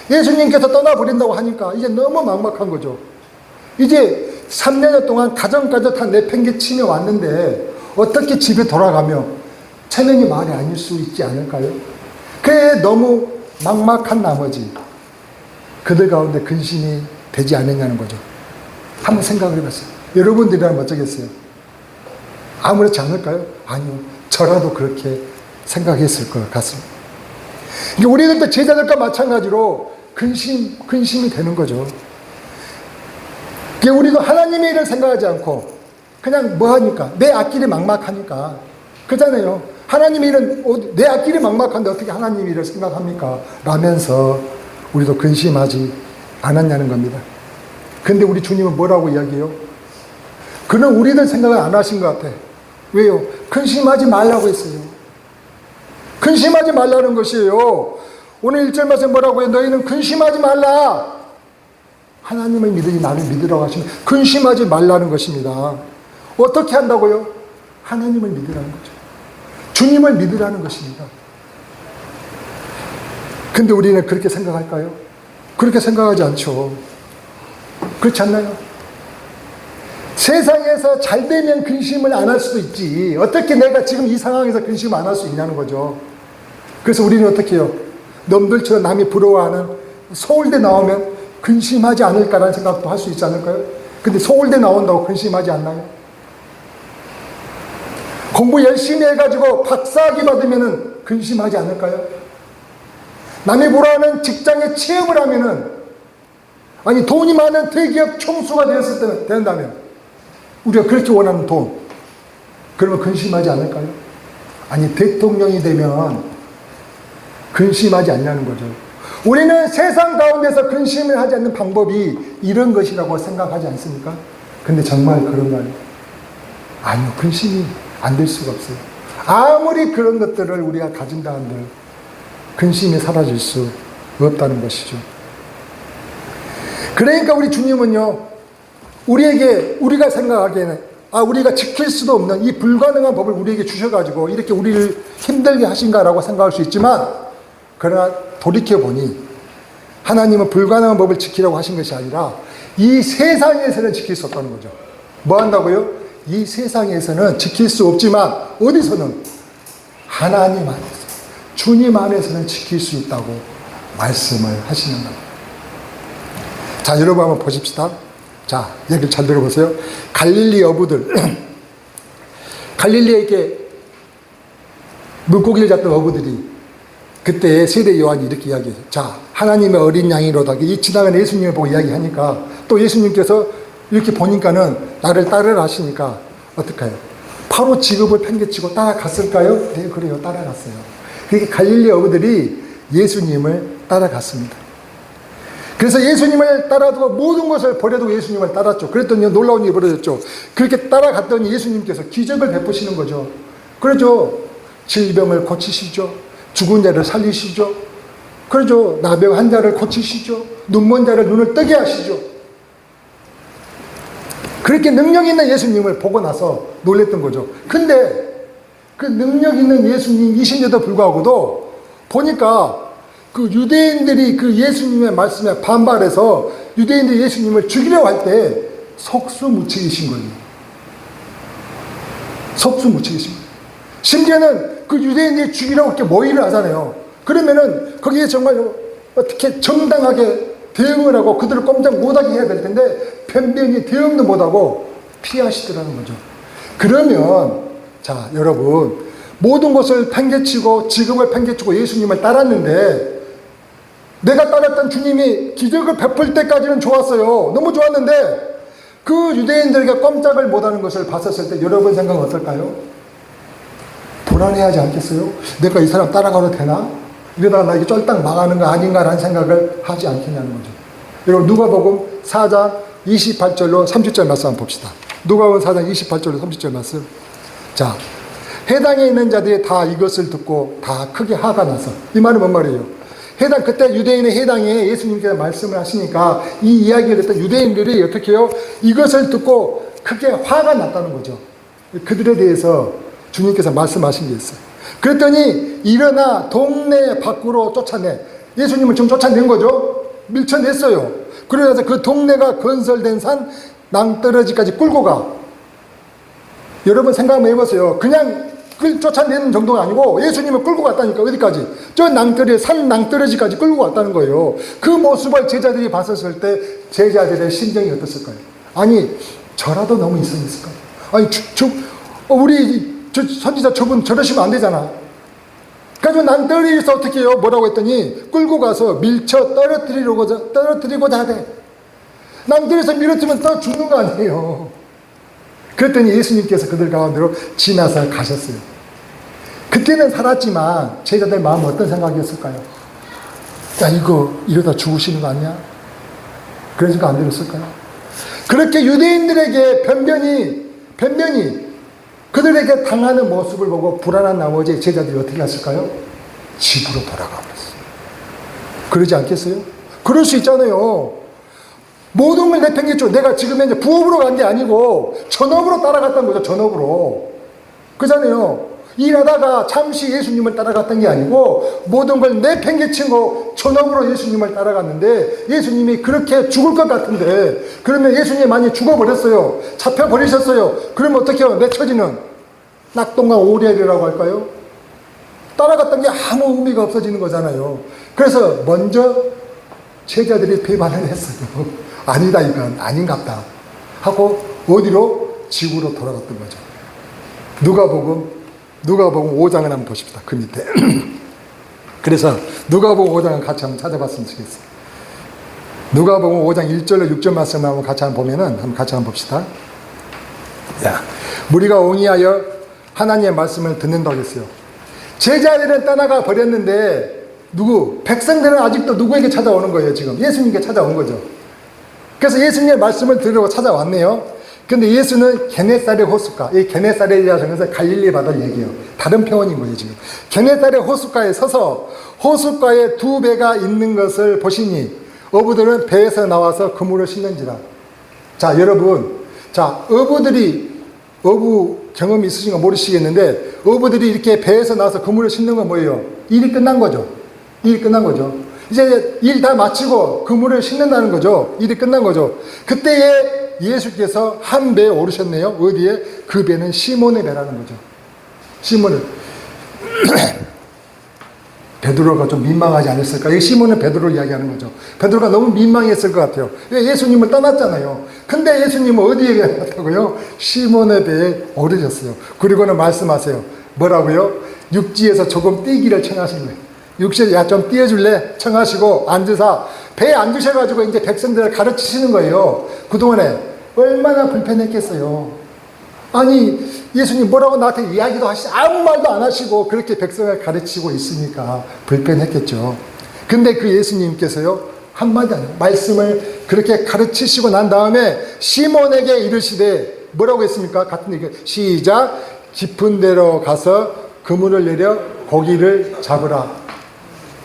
예수님께서 떠나버린다고 하니까 이제 너무 막막한 거죠. 이제 3년 동안 가정까지 다 내팽개치며 왔는데 어떻게 집에 돌아가며 체면이 말이 아닐 수 있지 않을까요? 그게 너무 막막한 나머지 그들 가운데 근심이 되지 않느냐는 거죠. 한번 생각을 해봤어요. 여러분들이라면 어쩌겠어요? 아무렇지 않을까요? 아니요. 저라도 그렇게 생각했을 것 같습니다. 우리들도 제자들과 마찬가지로 근심이 되는 거죠. 우리도 하나님의 일을 생각하지 않고 그냥 뭐 하니까? 내 앞길이 막막하니까. 그렇잖아요. 하나님의 일은 내 앞길이 막막한데 어떻게 하나님의 일을 생각합니까? 라면서 우리도 근심하지 않았냐는 겁니다. 근데 우리 주님은 뭐라고 이야기해요? 그는 우리들 생각을 안 하신 것 같아. 왜요? 근심하지 말라고 했어요. 근심하지 말라는 것이에요. 오늘 1절 말씀 뭐라고 해요? 너희는 근심하지 말라. 하나님을 믿으니 나를 믿으라고 하시면 근심하지 말라는 것입니다. 어떻게 한다고요? 하나님을 믿으라는 거죠. 주님을 믿으라는 것입니다. 근데 우리는 그렇게 생각할까요? 그렇게 생각하지 않죠. 그렇지 않나요? 세상에서 잘 되면 근심을 안 할 수도 있지. 어떻게 내가 지금 이 상황에서 근심을 안 할 수 있냐는 거죠. 그래서 우리는 어떻게 해요? 남들처럼 남이 부러워하는 서울대 나오면 근심하지 않을까라는 생각도 할 수 있지 않을까요? 근데 서울대 나온다고 근심하지 않나요? 공부 열심히 해가지고 박사학위 받으면 근심하지 않을까요? 남이 부러워하는 직장에 취업을 하면은, 아니 돈이 많은 대기업 총수가 된다면, 우리가 그렇게 원하는 돈, 그러면 근심하지 않을까요? 아니 대통령이 되면 근심하지 않냐는 거죠. 우리는 세상 가운데서 근심을 하지 않는 방법이 이런 것이라고 생각하지 않습니까? 근데 정말 그런가요? 아니요, 근심이 안 될 수가 없어요. 아무리 그런 것들을 우리가 가진다 한들 근심이 사라질 수 없다는 것이죠. 그러니까 우리 주님은요, 우리가 생각하기에는, 우리가 지킬 수도 없는 이 불가능한 법을 우리에게 주셔가지고 이렇게 우리를 힘들게 하신가라고 생각할 수 있지만, 그러나 돌이켜보니 하나님은 불가능한 법을 지키라고 하신 것이 아니라 이 세상에서는 지킬 수 없다는 거죠. 뭐 한다고요? 이 세상에서는 지킬 수 없지만 어디서는? 하나님 안에서, 주님 안에서는 지킬 수 있다고 말씀을 하시는 겁니다. 자, 여러분 한번 보십시다. 자, 얘기를 잘 들어보세요. 갈릴리 어부들, 갈릴리에 이렇게 물고기를 잡던 어부들이 그때 세례 요한이 이렇게 이야기해요. 자, 하나님의 어린 양이로다. 이 지나가는 예수님을 보고 이야기하니까 또 예수님께서 이렇게 보니까는 나를 따르라 하시니까 어떡해요? 바로 직업을 팽개치고 따라갔을까요? 네, 그래요. 따라갔어요. 그게 갈릴리 어부들이 예수님을 따라갔습니다. 그래서 예수님을 따라두고 모든 것을 버려두고 예수님을 따랐죠. 그랬더니 놀라운 일이 벌어졌죠. 그렇게 따라갔더니 예수님께서 기적을 베푸시는 거죠. 그러죠. 질병을 고치시죠. 죽은 자를 살리시죠. 그러죠. 나병 환자를 고치시죠. 눈먼 자를 눈을 뜨게 하시죠. 그렇게 능력 있는 예수님을 보고 나서 놀랬던 거죠. 근데 그 능력 있는 예수님이신데도 불구하고도 보니까 그 유대인들이 그 예수님의 말씀에 반발해서 유대인들이 예수님을 죽이려고 할 때 속수무책이신 거예요. 속수무책이신 거예요. 심지어는 그 유대인들이 죽이려고 이렇게 모의를 하잖아요. 그러면은 거기에 정말 어떻게 정당하게 대응을 하고 그들을 꼼짝 못하게 해야 될 텐데 변변히 대응도 못하고 피하시더라는 거죠. 그러면 자, 여러분, 모든 것을 팽개치고 직업을 팽개치고 예수님을 따랐는데 내가 따랐던 주님이 기적을 베풀 때까지는 좋았어요. 너무 좋았는데 그 유대인들에게 꼼짝을 못하는 것을 봤었을 때 여러분 생각은 어떨까요? 불안해하지 않겠어요? 내가 이 사람 따라가도 되나? 이러다가 나 이게 쫄딱 망하는 거 아닌가라는 생각을 하지 않겠냐는 거죠. 여러분, 누가복음 4장 28절로 30절 말씀 한번 봅시다. 누가복음 4장 28절로 30절 말씀. 자, 해당에 있는 자들이 다 이것을 듣고 다 크게 화가 나서, 이 말은 뭔 말이에요? 그때 유대인의 해당에 예수님께서 말씀을 하시니까 이 이야기를 듣던 유대인들이 어떻게 해요? 이것을 듣고 크게 화가 났다는 거죠. 그들에 대해서 주님께서 말씀하신 게 있어요. 그랬더니 일어나 동네 밖으로 쫓아내. 예수님을 지금 쫓아낸 거죠. 밀쳐냈어요. 그러면서 그 동네가 건설된 산 낭떠러지까지 끌고 가. 여러분 생각 한번 해보세요. 그냥 쫓아내는 정도가 아니고 예수님을 끌고 갔다니까. 어디까지? 저 산 낭떠러지까지 끌고 갔다는 거예요. 그 모습을 제자들이 봤었을 때 제자들의 심정이 어땠을까요? 아니, 저라도 너무 이상했을까요? 아니, 우리 선지자 저분 저러시면 안 되잖아. 그래서 낭떠러지에서 어떻게 해요? 뭐라고 했더니 끌고 가서 밀쳐 떨어뜨리고자 하되. 낭떠러지에서 밀어뜨리면 또 죽는 거 아니에요. 그랬더니 예수님께서 그들 가운데로 지나서 가셨어요. 그때는 살았지만 제자들 마음은 어떤 생각이었을까요? 야, 이거 이러다 죽으시는 거 아니야? 그런 생각 안 들었을까요? 그렇게 유대인들에게 변변히 그들에게 당하는 모습을 보고 불안한 나머지 제자들이 어떻게 했을까요? 집으로 돌아가 버렸어요. 그러지 않겠어요? 그럴 수 있잖아요. 모든 걸 내팽개쳐. 내가 지금 이제 부업으로 간 게 아니고 전업으로 따라갔다는 거죠. 전업으로. 그잖아요. 일하다가 잠시 예수님을 따라갔던 게 아니고 모든 걸 내팽개치고 전업으로 예수님을 따라갔는데 예수님이 그렇게 죽을 것 같은데 그러면 예수님이 많이 죽어버렸어요. 잡혀버리셨어요. 그러면 어떻게 해요? 내 처지는 낙동강 오리알이라고 할까요? 따라갔던 게 아무 의미가 없어지는 거잖아요. 그래서 먼저 제자들이 배반을 했어요. 아니다, 이건 아닌갑다 하고 어디로? 지구로 돌아갔던 거죠. 누가복음 5장을 한번 보십시다. 그 밑에. 그래서 누가복음 5장을 같이 한번 찾아봤으면 좋겠어요. 누가복음 5장 1절로 6절 말씀을 한번 같이 한번 보면은 한번 같이 한번 봅시다. 야, 우리가 옹이하여 하나님의 말씀을 듣는다고 했어요. 제자들은 떠나가 버렸는데 백성들은 아직도 누구에게 찾아오는 거예요, 지금? 예수님께 찾아온 거죠. 그래서 예수님의 말씀을 들으러 찾아왔네요. 근데 예수는 게네사렛 호숫가, 이 게네사렛이라는 것은 갈릴리 바다를 얘기해요. 다른 표현인 거예요, 지금. 게네사렛 호숫가에 서서 호숫가에 두 배가 있는 것을 보시니 어부들은 배에서 나와서 그물을 싣는지라. 자, 여러분. 자, 어부 경험이 있으신가 모르시겠는데 어부들이 이렇게 배에서 나와서 그물을 싣는 건 뭐예요? 일이 끝난 거죠. 일이 끝난 거죠. 이제 일 다 마치고 그물을 싣는다는 거죠. 일이 끝난 거죠. 그때에 예수께서 한 배에 오르셨네요. 어디에? 그 배는 시몬의 배라는 거죠. 시몬은 베드로가 좀 민망하지 않았을까? 이 시몬은 베드로를 이야기하는 거죠. 베드로가 너무 민망했을 것 같아요. 예수님을 떠났잖아요. 근데 예수님은 어디에 갔다고요? 시몬의 배에 오르셨어요. 그리고는 말씀하세요. 뭐라고요? 육지에서 조금 뛰기를 청하신 거예요. 육지에 야 좀 뛰어줄래? 청하시고 앉으사 배에 앉으셔가지고 이제 백성들을 가르치시는 거예요. 그동안에 얼마나 불편했겠어요. 아니 예수님 뭐라고 나한테 이야기도 하시지 아무 말도 안 하시고 그렇게 백성을 가르치고 있으니까 불편했겠죠. 근데 그 예수님께서요 한마디 안 해요. 말씀을 그렇게 가르치시고 난 다음에 시몬에게 이르시되 뭐라고 했습니까? 같은 얘기 시작. 깊은 데로 가서 그물을 내려 고기를 잡으라.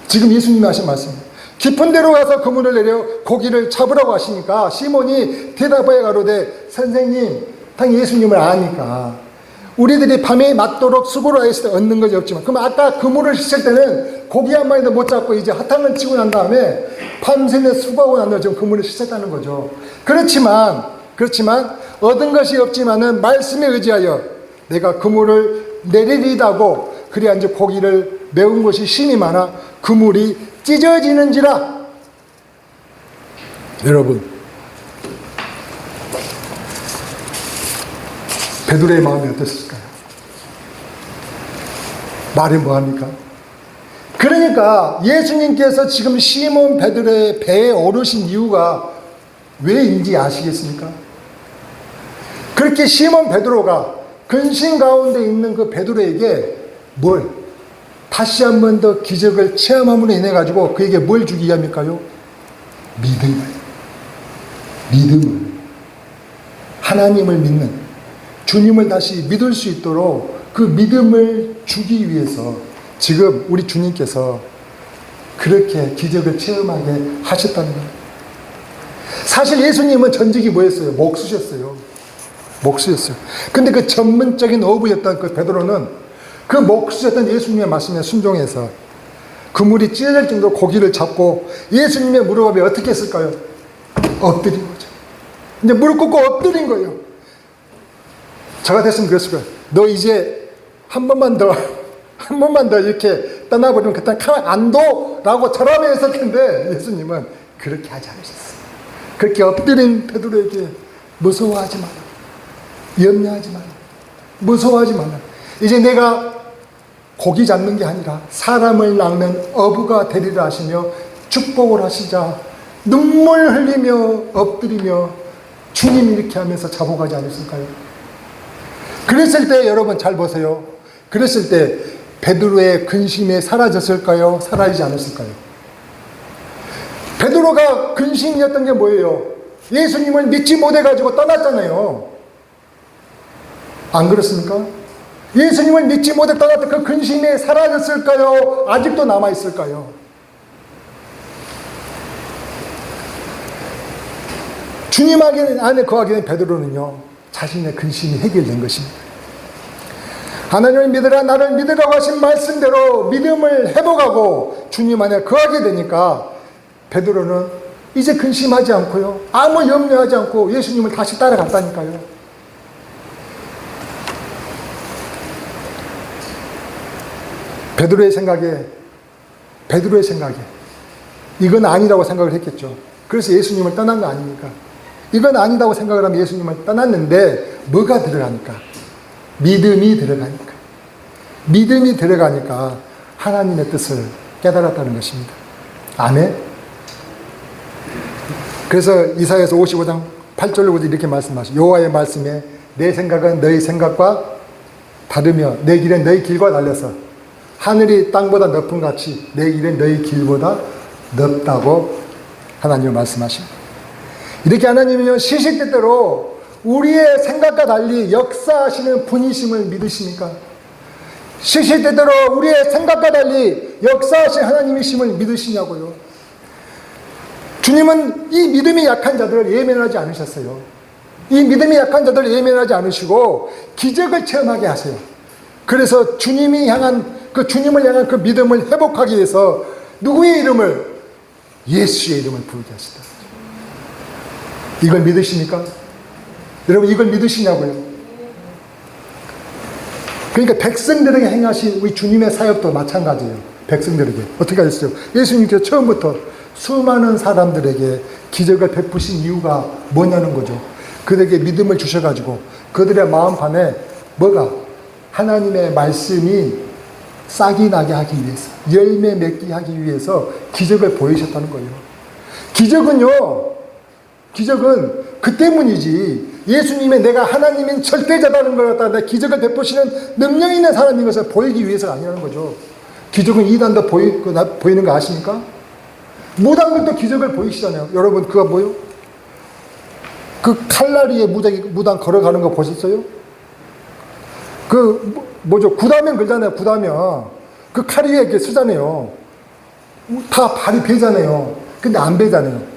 지금 예수님이 하신 말씀입니다. 깊은 데로 가서 그물을 내려 고기를 잡으라고 하시니까 시몬이 대답하여 가로되 선생님, 당 예수님을 아니까 우리들이 밤에 맞도록 수고를 하였을 때 얻는 것이 없지만 그럼 아까 그물을 씻을 때는 고기 한 마리도 못 잡고 이제 하탕을 치고 난 다음에 밤새내 수고하고 난 다음에 지금 그물을 씻었다는 거죠. 그렇지만 얻은 것이 없지만은 말씀에 의지하여 내가 그물을 내리리다고 그래야 이제 고기를 매운 것이 심이 많아 그물이 찢어지는지라. 여러분 베드로의 마음이 어땠을까요? 말이 뭐합니까? 그러니까 예수님께서 지금 시몬 베드로의 배에 오르신 이유가 왜인지 아시겠습니까? 그렇게 시몬 베드로가 근심 가운데 있는 그 베드로에게 다시 한 번 더 기적을 체험함으로 인해 가지고 그에게 뭘 주기 위함일까요? 믿음을 하나님을 믿는 주님을 다시 믿을 수 있도록 그 믿음을 주기 위해서 지금 우리 주님께서 그렇게 기적을 체험하게 하셨다는 거예요. 사실 예수님은 전직이 뭐였어요? 목수셨어요. 근데 그 전문적인 어부였던 그 베드로는 그 목수였던 예수님의 말씀에 순종해서 그물이 찢어질 정도로 고기를 잡고 예수님의 무릎 앞에 어떻게 했을까요? 엎드린 거죠. 이제 무릎 꿇고 엎드린 거예요. 저 같았으면 그랬을 거예요. 너 이제 한 번만 더 이렇게 떠나버리면 그때 가만 안 둬라고 저라면 했을 텐데 예수님은 그렇게 하지 않으셨어요. 그렇게 엎드린 베드로에게 무서워하지 마라. 염려하지 마라. 무서워하지 마라. 이제 내가 고기 잡는 게 아니라 사람을 낳는 어부가 되리라 하시며 축복을 하시자 눈물 흘리며 엎드리며 주님 이렇게 하면서 잡아가지 않았을까요? 그랬을 때 여러분 잘 보세요. 그랬을 때 베드로의 근심이 사라졌을까요? 사라지지 않았을까요? 베드로가 근심이었던 게 뭐예요? 예수님을 믿지 못해가지고 떠났잖아요. 안 그렇습니까? 예수님을 믿지 못해 떠났던 그 근심이 사라졌을까요? 아직도 남아있을까요? 주님 안에 거하게 된 베드로는요, 자신의 근심이 해결된 것입니다. 하나님을 믿으라, 나를 믿으라고 하신 말씀대로 믿음을 회복하고 주님 안에 거하게 되니까 베드로는 이제 근심하지 않고요, 아무 염려하지 않고 예수님을 다시 따라갔다니까요. 베드로의 생각에 이건 아니라고 생각을 했겠죠. 그래서 예수님을 떠난 거 아닙니까? 이건 아니다고 생각을 하면 예수님을 떠났는데 뭐가 들어가니까? 믿음이 들어가니까. 믿음이 들어가니까 하나님의 뜻을 깨달았다는 것입니다. 아멘. 그래서 이사야서 55장 8절로 이렇게 말씀하시죠. 여호와의 말씀에 내 생각은 너희 생각과 다르며 내 길은 너희 길과 달려서 하늘이 땅보다 높은 같이 내 길은 너희 길보다 넓다고 하나님은 말씀하십니다. 이렇게 하나님은요, 시시때때로 우리의 생각과 달리 역사하시는 분이심을 믿으십니까? 시시때때로 우리의 생각과 달리 역사하신 하나님이심을 믿으시냐고요. 주님은 이 믿음이 약한 자들을 예면하지 않으셨어요. 이 믿음이 약한 자들을 예면하지 않으시고 기적을 체험하게 하세요. 그래서 주님을 향한 그 믿음을 회복하기 위해서 누구의 이름을? 예수의 이름을 부르게 하시다. 이걸 믿으십니까? 여러분, 이걸 믿으시냐고요? 그러니까 백성들에게 행하신 우리 주님의 사역도 마찬가지예요. 백성들에게 어떻게 하셨어요? 예수님께서 처음부터 수많은 사람들에게 기적을 베푸신 이유가 뭐냐는 거죠. 그들에게 믿음을 주셔가지고 그들의 마음판에 뭐가? 하나님의 말씀이 싹이 나게 하기 위해서, 열매 맺게 하기 위해서 기적을 보이셨다는 거예요. 기적은 그 때문이지, 예수님의 내가 하나님인 절대자다는 걸 갖다가 기적을 베푸시는 능력 있는 사람인 것을 보이기 위해서가 아니라는 거죠. 기적은 이단도 보이는 거 아십니까? 무당들도 기적을 보이시잖아요. 여러분, 그거 뭐요? 그 칼날위에 무당 걸어가는 거 보셨어요? 구다면 걸잖아요. 구다면 그 칼 위에 이렇게 쓰잖아요. 다 발이 베잖아요. 근데 안 베잖아요.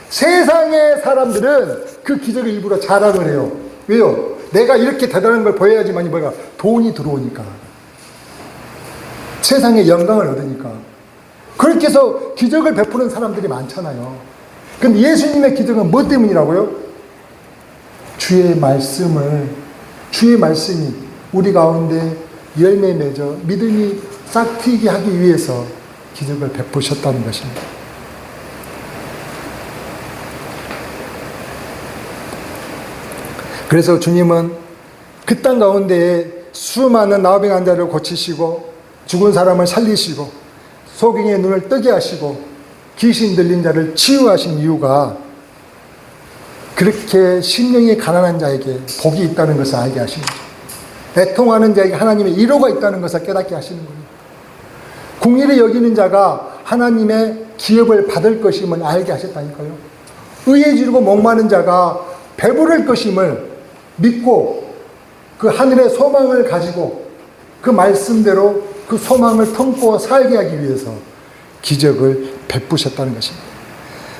세상의 사람들은 그 기적을 일부러 자랑을 해요. 왜요? 내가 이렇게 대단한 걸 보여야지만이 뭐가? 돈이 들어오니까. 세상의 영광을 얻으니까. 그렇게 해서 기적을 베푸는 사람들이 많잖아요. 근데 예수님의 기적은 뭐 때문이라고요? 주의 말씀이 우리 가운데 열매 맺어 믿음이 싹 트이게 하기 위해서 기적을 베푸셨다는 것입니다. 그래서 주님은 그 땅 가운데에 수많은 나병 환자를 고치시고 죽은 사람을 살리시고 소경의 눈을 뜨게 하시고 귀신 들린 자를 치유하신 이유가 그렇게 심령이 가난한 자에게 복이 있다는 것을 알게 하시는 거죠. 애통하는 자에게 하나님의 위로가 있다는 것을 깨닫게 하시는 거예요. 궁일이 여기는 자가 하나님의 기업을 받을 것임을 알게 하셨다니까요. 의에 지르고 목마른 자가 배부를 것임을 믿고 그 하늘의 소망을 가지고 그 말씀대로 그 소망을 품고 살게 하기 위해서 기적을 베푸셨다는 것입니다.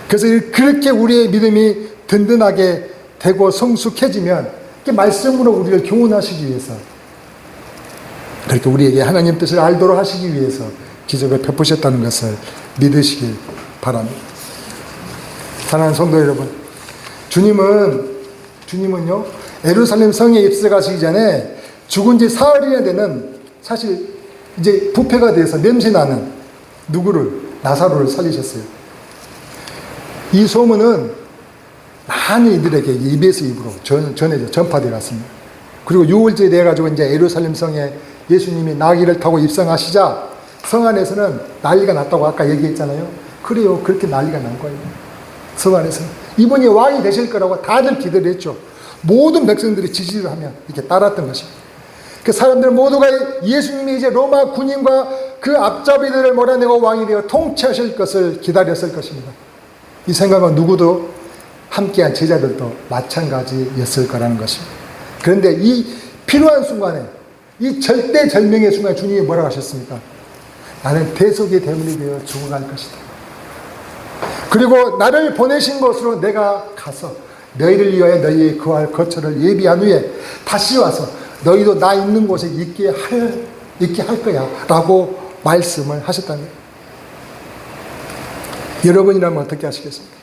그래서 그렇게 우리의 믿음이 든든하게 되고 성숙해지면 말씀으로 우리를 교훈하시기 위해서, 그렇게 우리에게 하나님 뜻을 알도록 하시기 위해서 기적을 베푸셨다는 것을 믿으시길 바랍니다. 사랑하는 성도 여러분, 주님은요 예루살렘 성에 입성하시기 전에 죽은 지 사흘이나 되는, 사실 이제 부패가 돼서 냄새나는 나사로를 살리셨어요. 이 소문은 많은 이들에게 입에서 입으로 전파되어 갔습니다. 그리고 6월째 돼가지고 이제 예루살렘 성에 예수님이 나귀를 타고 입성하시자 성 안에서는 난리가 났다고 아까 얘기했잖아요. 그래요. 그렇게 난리가 난 거예요. 성 안에서는. 이분이 왕이 되실 거라고 다들 기대를 했죠. 모든 백성들이 지지를 하며 이렇게 따랐던 것입니다. 그 사람들 모두가 예수님이 이제 로마 군인과 그 앞잡이들을 몰아내고 왕이 되어 통치하실 것을 기다렸을 것입니다. 이 생각은 누구도 함께한 제자들도 마찬가지였을 거라는 것입니다. 그런데 이 필요한 순간에, 이 절대절명의 순간에 주님이 뭐라고 하셨습니까? 나는 대속의 대물이 되어 죽어갈 것이다. 그리고 나를 보내신 곳으로 내가 가서 너희를 위하여 너희의 거할 거처를 예비한 후에 다시 와서 너희도 나 있는 곳에 있게 할 거야 라고 말씀을 하셨다는 거예요. 여러분이라면 어떻게 하시겠습니까?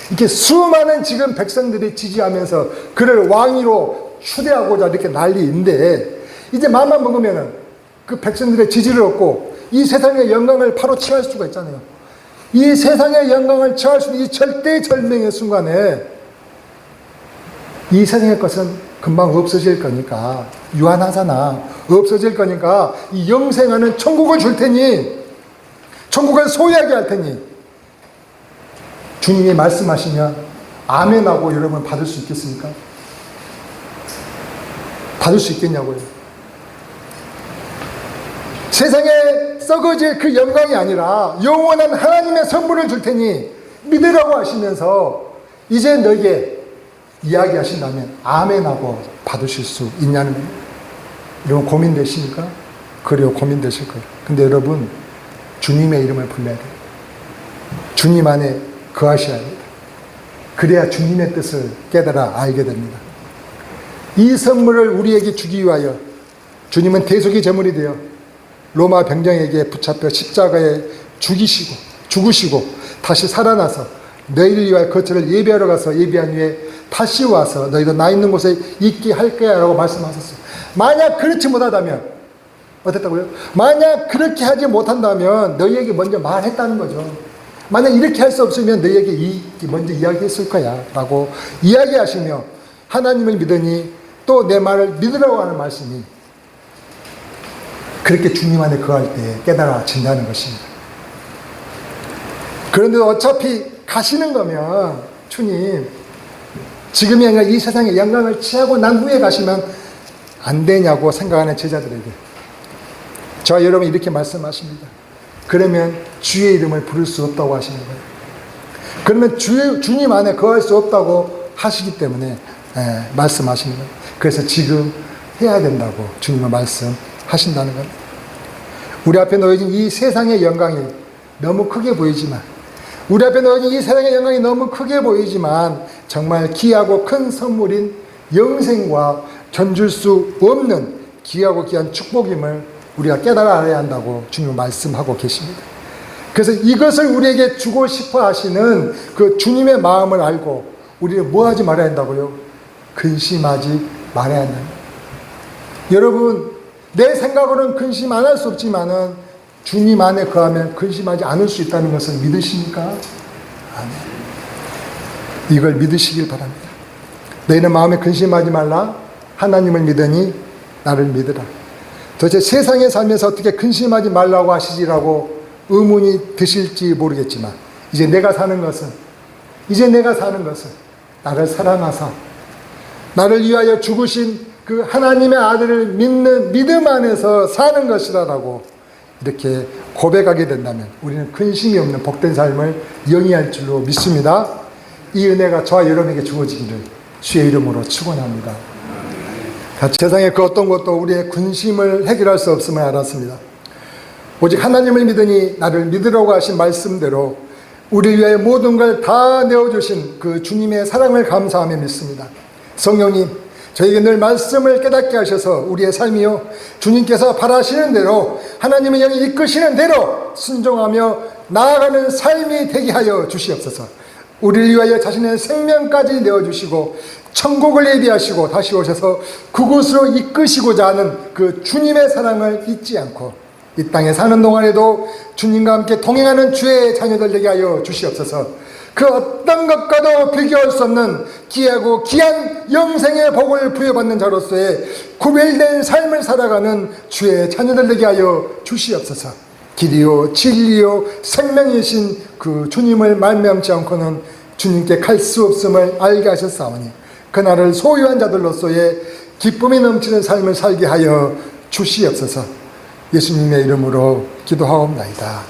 이렇게 수많은 지금 백성들이 지지하면서 그를 왕위로 추대하고자 이렇게 난리인데, 이제 마음만 먹으면 그 백성들의 지지를 얻고 이 세상의 영광을 바로 취할 수가 있잖아요. 이 세상의 영광을 취할 수 있는 이 절대절명의 순간에 이 세상의 것은 금방 없어질 거니까, 유한하잖아. 없어질 거니까 이 영생하는 천국을 줄 테니, 천국을 소유하게 할 테니 주님이 말씀하시면 아멘하고 여러분 받을 수 있겠습니까? 받을 수 있겠냐고요. 세상에 썩어질 그 영광이 아니라 영원한 하나님의 선물을 줄 테니 믿으라고 하시면서 이제 너에게 이야기하신다면 아멘하고 받으실 수 있냐는 거예요. 여러분 고민되십니까? 그래요, 고민되실 거예요. 근데 여러분 주님의 이름을 불러야 돼요. 주님 안에 거하셔야 합니다. 그래야 주님의 뜻을 깨달아 알게 됩니다. 이 선물을 우리에게 주기 위하여 주님은 대속의 제물이 되어 로마 병정에게 붙잡혀 십자가에 죽으시고 다시 살아나서 너희를 위하여 거처를 예비하러 가서 예비한 후에 다시 와서 너희도 나 있는 곳에 있게 할 거야 라고 말씀하셨어요. 만약 그렇지 못하다면 어땠다고요? 만약 그렇게 하지 못한다면 너희에게 먼저 말했다는 거죠. 만약 이렇게 할 수 없으면 너희에게 먼저 이야기했을 거야 라고 이야기하시며 하나님을 믿으니 또 내 말을 믿으라고 하는 말씀이 그렇게 주님 안에 거할 때 깨달아진다는 것입니다. 그런데 어차피 가시는 거면 주님 지금이 아니라 이 세상의 영광을 취하고 난 후에 가시면 안 되냐고 생각하는 제자들에게 저와 여러분 이렇게 말씀하십니다. 그러면 주의 이름을 부를 수 없다고 하시는 거예요. 그러면 주님 안에 거할 수 없다고 하시기 때문에 말씀하시는 거예요. 그래서 지금 해야 된다고 주님은 말씀하신다는 겁니다. 우리 앞에 놓여진 이 세상의 영광이 너무 크게 보이지만, 우리 앞에 놓여진 이 세상의 영광이 너무 크게 보이지만 정말 귀하고 큰 선물인 영생과 견줄 수 없는 귀하고 귀한 축복임을 우리가 깨달아 알아야 한다고 주님은 말씀하고 계십니다. 그래서 이것을 우리에게 주고 싶어 하시는 그 주님의 마음을 알고 우리는 뭐 하지 말아야 한다고요? 근심하지 말아야 한다. 여러분, 내 생각으로는 근심 안 할 수 없지만은 주님 안에 거하면 근심하지 않을 수 있다는 것을 믿으십니까? 아멘. 이걸 믿으시길 바랍니다. 너희는 마음에 근심하지 말라. 하나님을 믿으니 나를 믿으라. 도대체 세상에 살면서 어떻게 근심하지 말라고 하시지라고 의문이 드실지 모르겠지만 이제 내가 사는 것은 나를 사랑하사 나를 위하여 죽으신 그 하나님의 아들을 믿는 믿음 안에서 사는 것이라고 이렇게 고백하게 된다면 우리는 근심이 없는 복된 삶을 영위할 줄로 믿습니다. 이 은혜가 저와 여러분에게 주어지기를 주의 이름으로 축원합니다. 세상의 그 어떤 것도 우리의 근심을 해결할 수 없음을 알았습니다. 오직 하나님을 믿으니 나를 믿으라고 하신 말씀대로 우리를 위해 모든 걸 다 내어주신 그 주님의 사랑을 감사하며 믿습니다. 성령님, 저에게 늘 말씀을 깨닫게 하셔서 우리의 삶이요 주님께서 바라시는 대로 하나님의 영이 이끄시는 대로 순종하며 나아가는 삶이 되게 하여 주시옵소서. 우리를 위하여 자신의 생명까지 내어주시고 천국을 예비하시고 다시 오셔서 그곳으로 이끄시고자 하는 그 주님의 사랑을 잊지 않고 이 땅에 사는 동안에도 주님과 함께 동행하는 주의 자녀들 되게 하여 주시옵소서. 그 어떤 것과도 비교할 수 없는 귀하고 귀한 영생의 복을 부여받는 자로서의 구별된 삶을 살아가는 주의 자녀들 되게 하여 주시옵소서. 길이요 진리요 생명이신 그 주님을 말미암지 않고는 주님께 갈 수 없음을 알게 하셨사오니 그날을 소유한 자들로서의 기쁨이 넘치는 삶을 살게 하여 주시옵소서. 예수님의 이름으로 기도하옵나이다.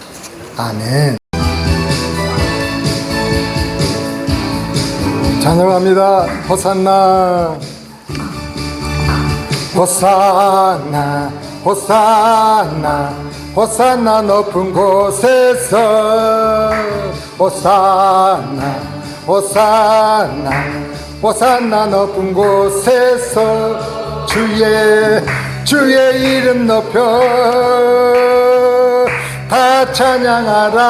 아멘. 찬양합니다. 호산나 호산나 호산나 호산나 높은 곳에서 호산나 호산나 호산나 높은 곳에서 주의 이름 높여 다 찬양하라.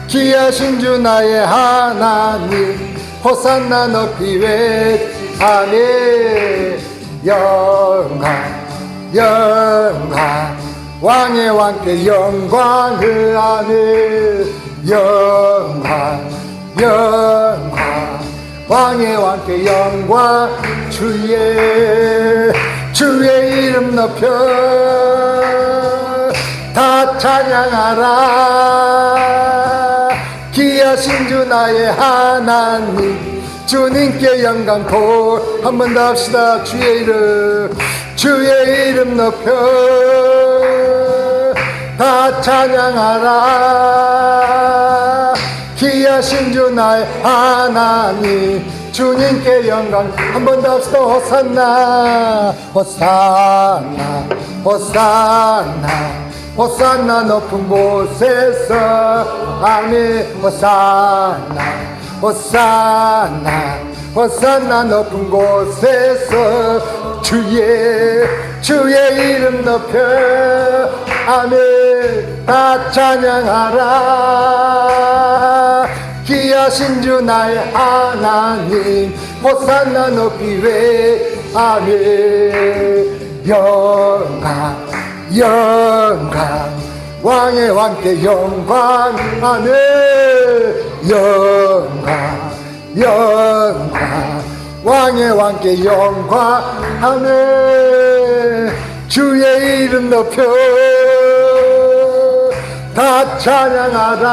귀하신 주 나의 하나님 호산나 높이 외치하네. 영광 영광 왕의 왕께 영광을 하네. 영광 영광 왕의 왕께 영광. 주의 이름 높여 다 찬양하라. 귀하신 주 나의 하나님 주님께 영광 돌. 한 번 더 합시다. 주의 이름 높여 다 찬양하라. 귀하신 주 나의 하나님 주님께 영광. 한 번 더 합시다. 호산나 호산나 호산나 호산나 높은 곳에서 아멘. 호산나 호산나 호산나 높은 곳에서 주의 이름 높여 아멘. 다 찬양하라. 귀하신 주 나의 하나님 호산나 높이 외 아멘. 영광 영광 왕의 왕께 영광 아멘. 영광 영광 왕의 왕께 영광 아멘. 주의 이름 높여 다 찬양하라.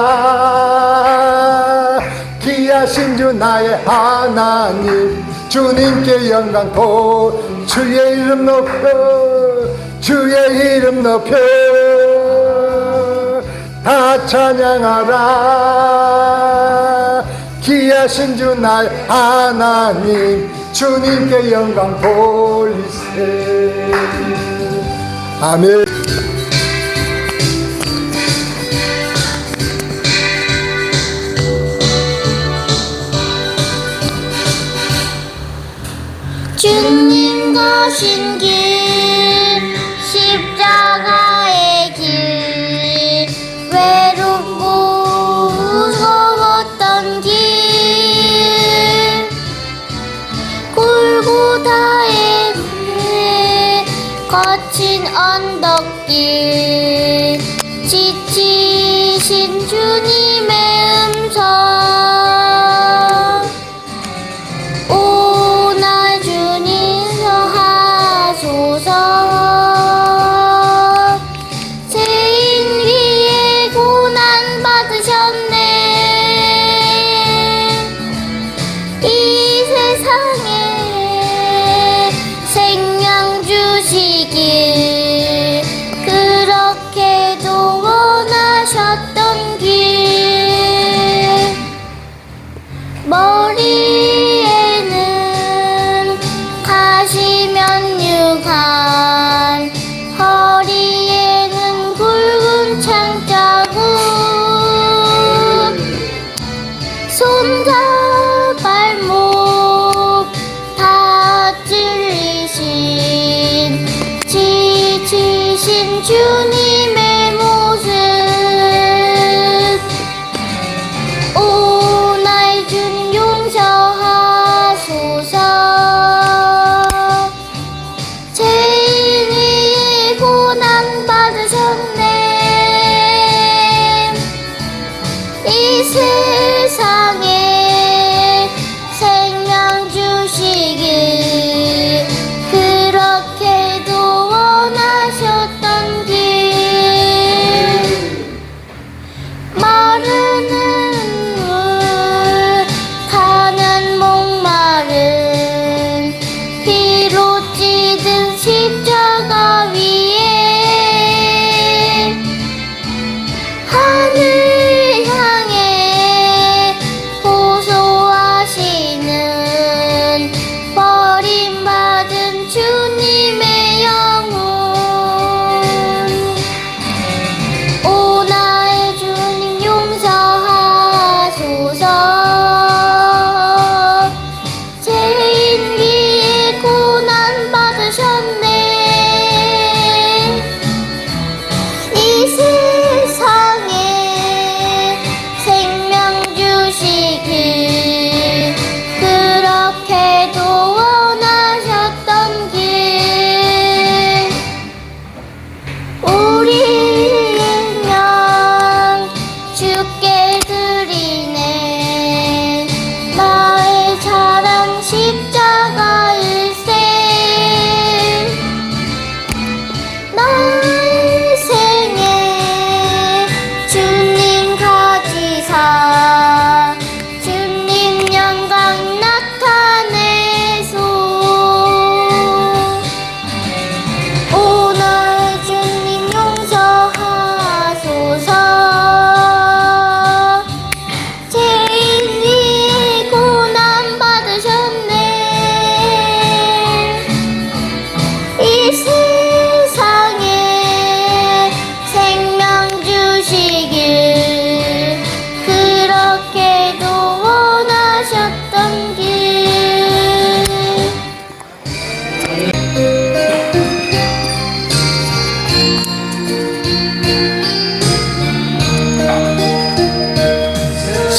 귀하신 주 나의 하나님 주님께 영광 돌. 주의 이름 높여 다 찬양하라. 귀하신 주 나의 하나님 주님께 영광 돌리세. 아멘. 주님 가신 길 십자가의 길 외롭고 무서웠던 길 골고다의 길 거친 언덕길 지치신 주님의 음성 죄인 위에 고난 받으셨네. 이 세상에 생명 주시길 그렇게도 원하셨던 길 머리에는 가시면 유관 허리에는 굵은 창자국 손과 발목 다 찔리신 지치신 주님의 모습 오 나의 주님 용서하소서. 죄인 위에 고난 받으셨네. 이 세상에 생명 주시길 그렇게도 원하셨던 길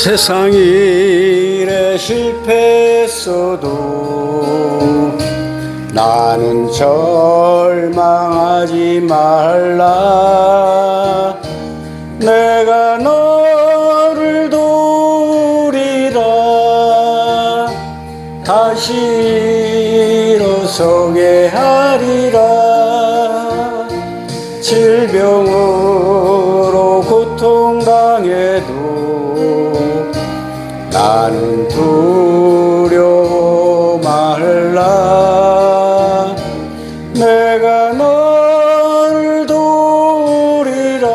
세상 일에 실패했어도 나는 절망하지 말라. 내가 너를 도우리라. 다시 일어서게 하리라. 질병으로 고통당해도 나는 두려워 말라. 내가 너를 도우리라.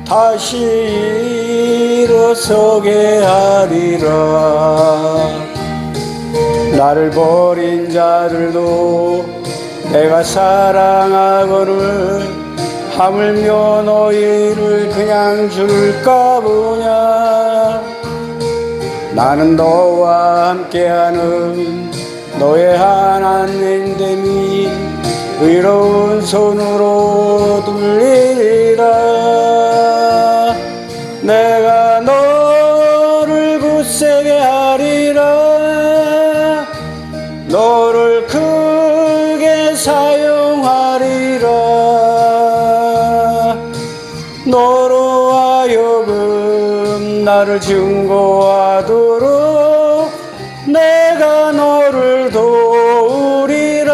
다시 일어서게 하리라. 나를 버린 자들도 내가 사랑하거늘 하물며 너희를 그냥 줄까 보냐. 나는 너와 함께하는 너의 하나님 됨이 의로운 손으로 돌리리라. 내가 너를 굳세게 하리라. 너를 크게 사용하리라. 너로 하여금 나를 증거하도록 내가 너를 도우리라.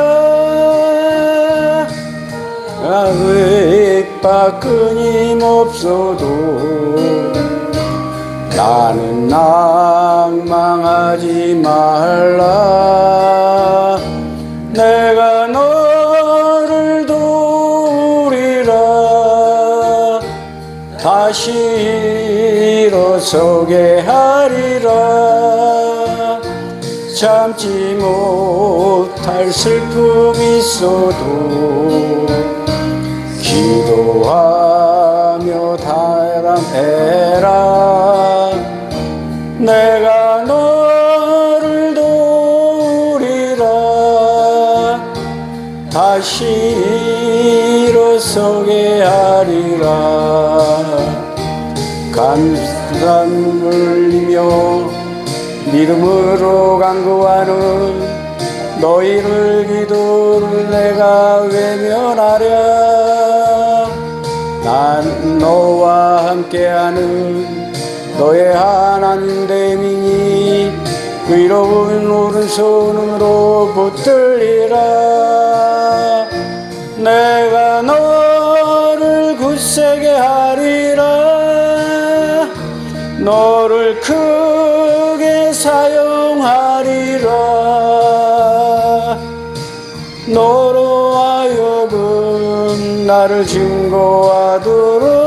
윽박 끊임없어도 나는 낭망하지 말라. 내가 너를 도우리라. 다시 일어서게 하리라. 참지 못할 슬픔이 있어도 기도하며 단합해라. 내가 너를 도우리라. 다시 일어서게 하리라. 감사함을 흘리며 믿음으로 간구하는 너희를 기도를 내가 외면하랴. 난 너와 함께하는 너의 하나님 됨이니 의로운 오른손으로 붙들리라. 내가 너를 굳세게 하리라. 너를 크게 사용하리라. 너로 하여금 나를 증거하도록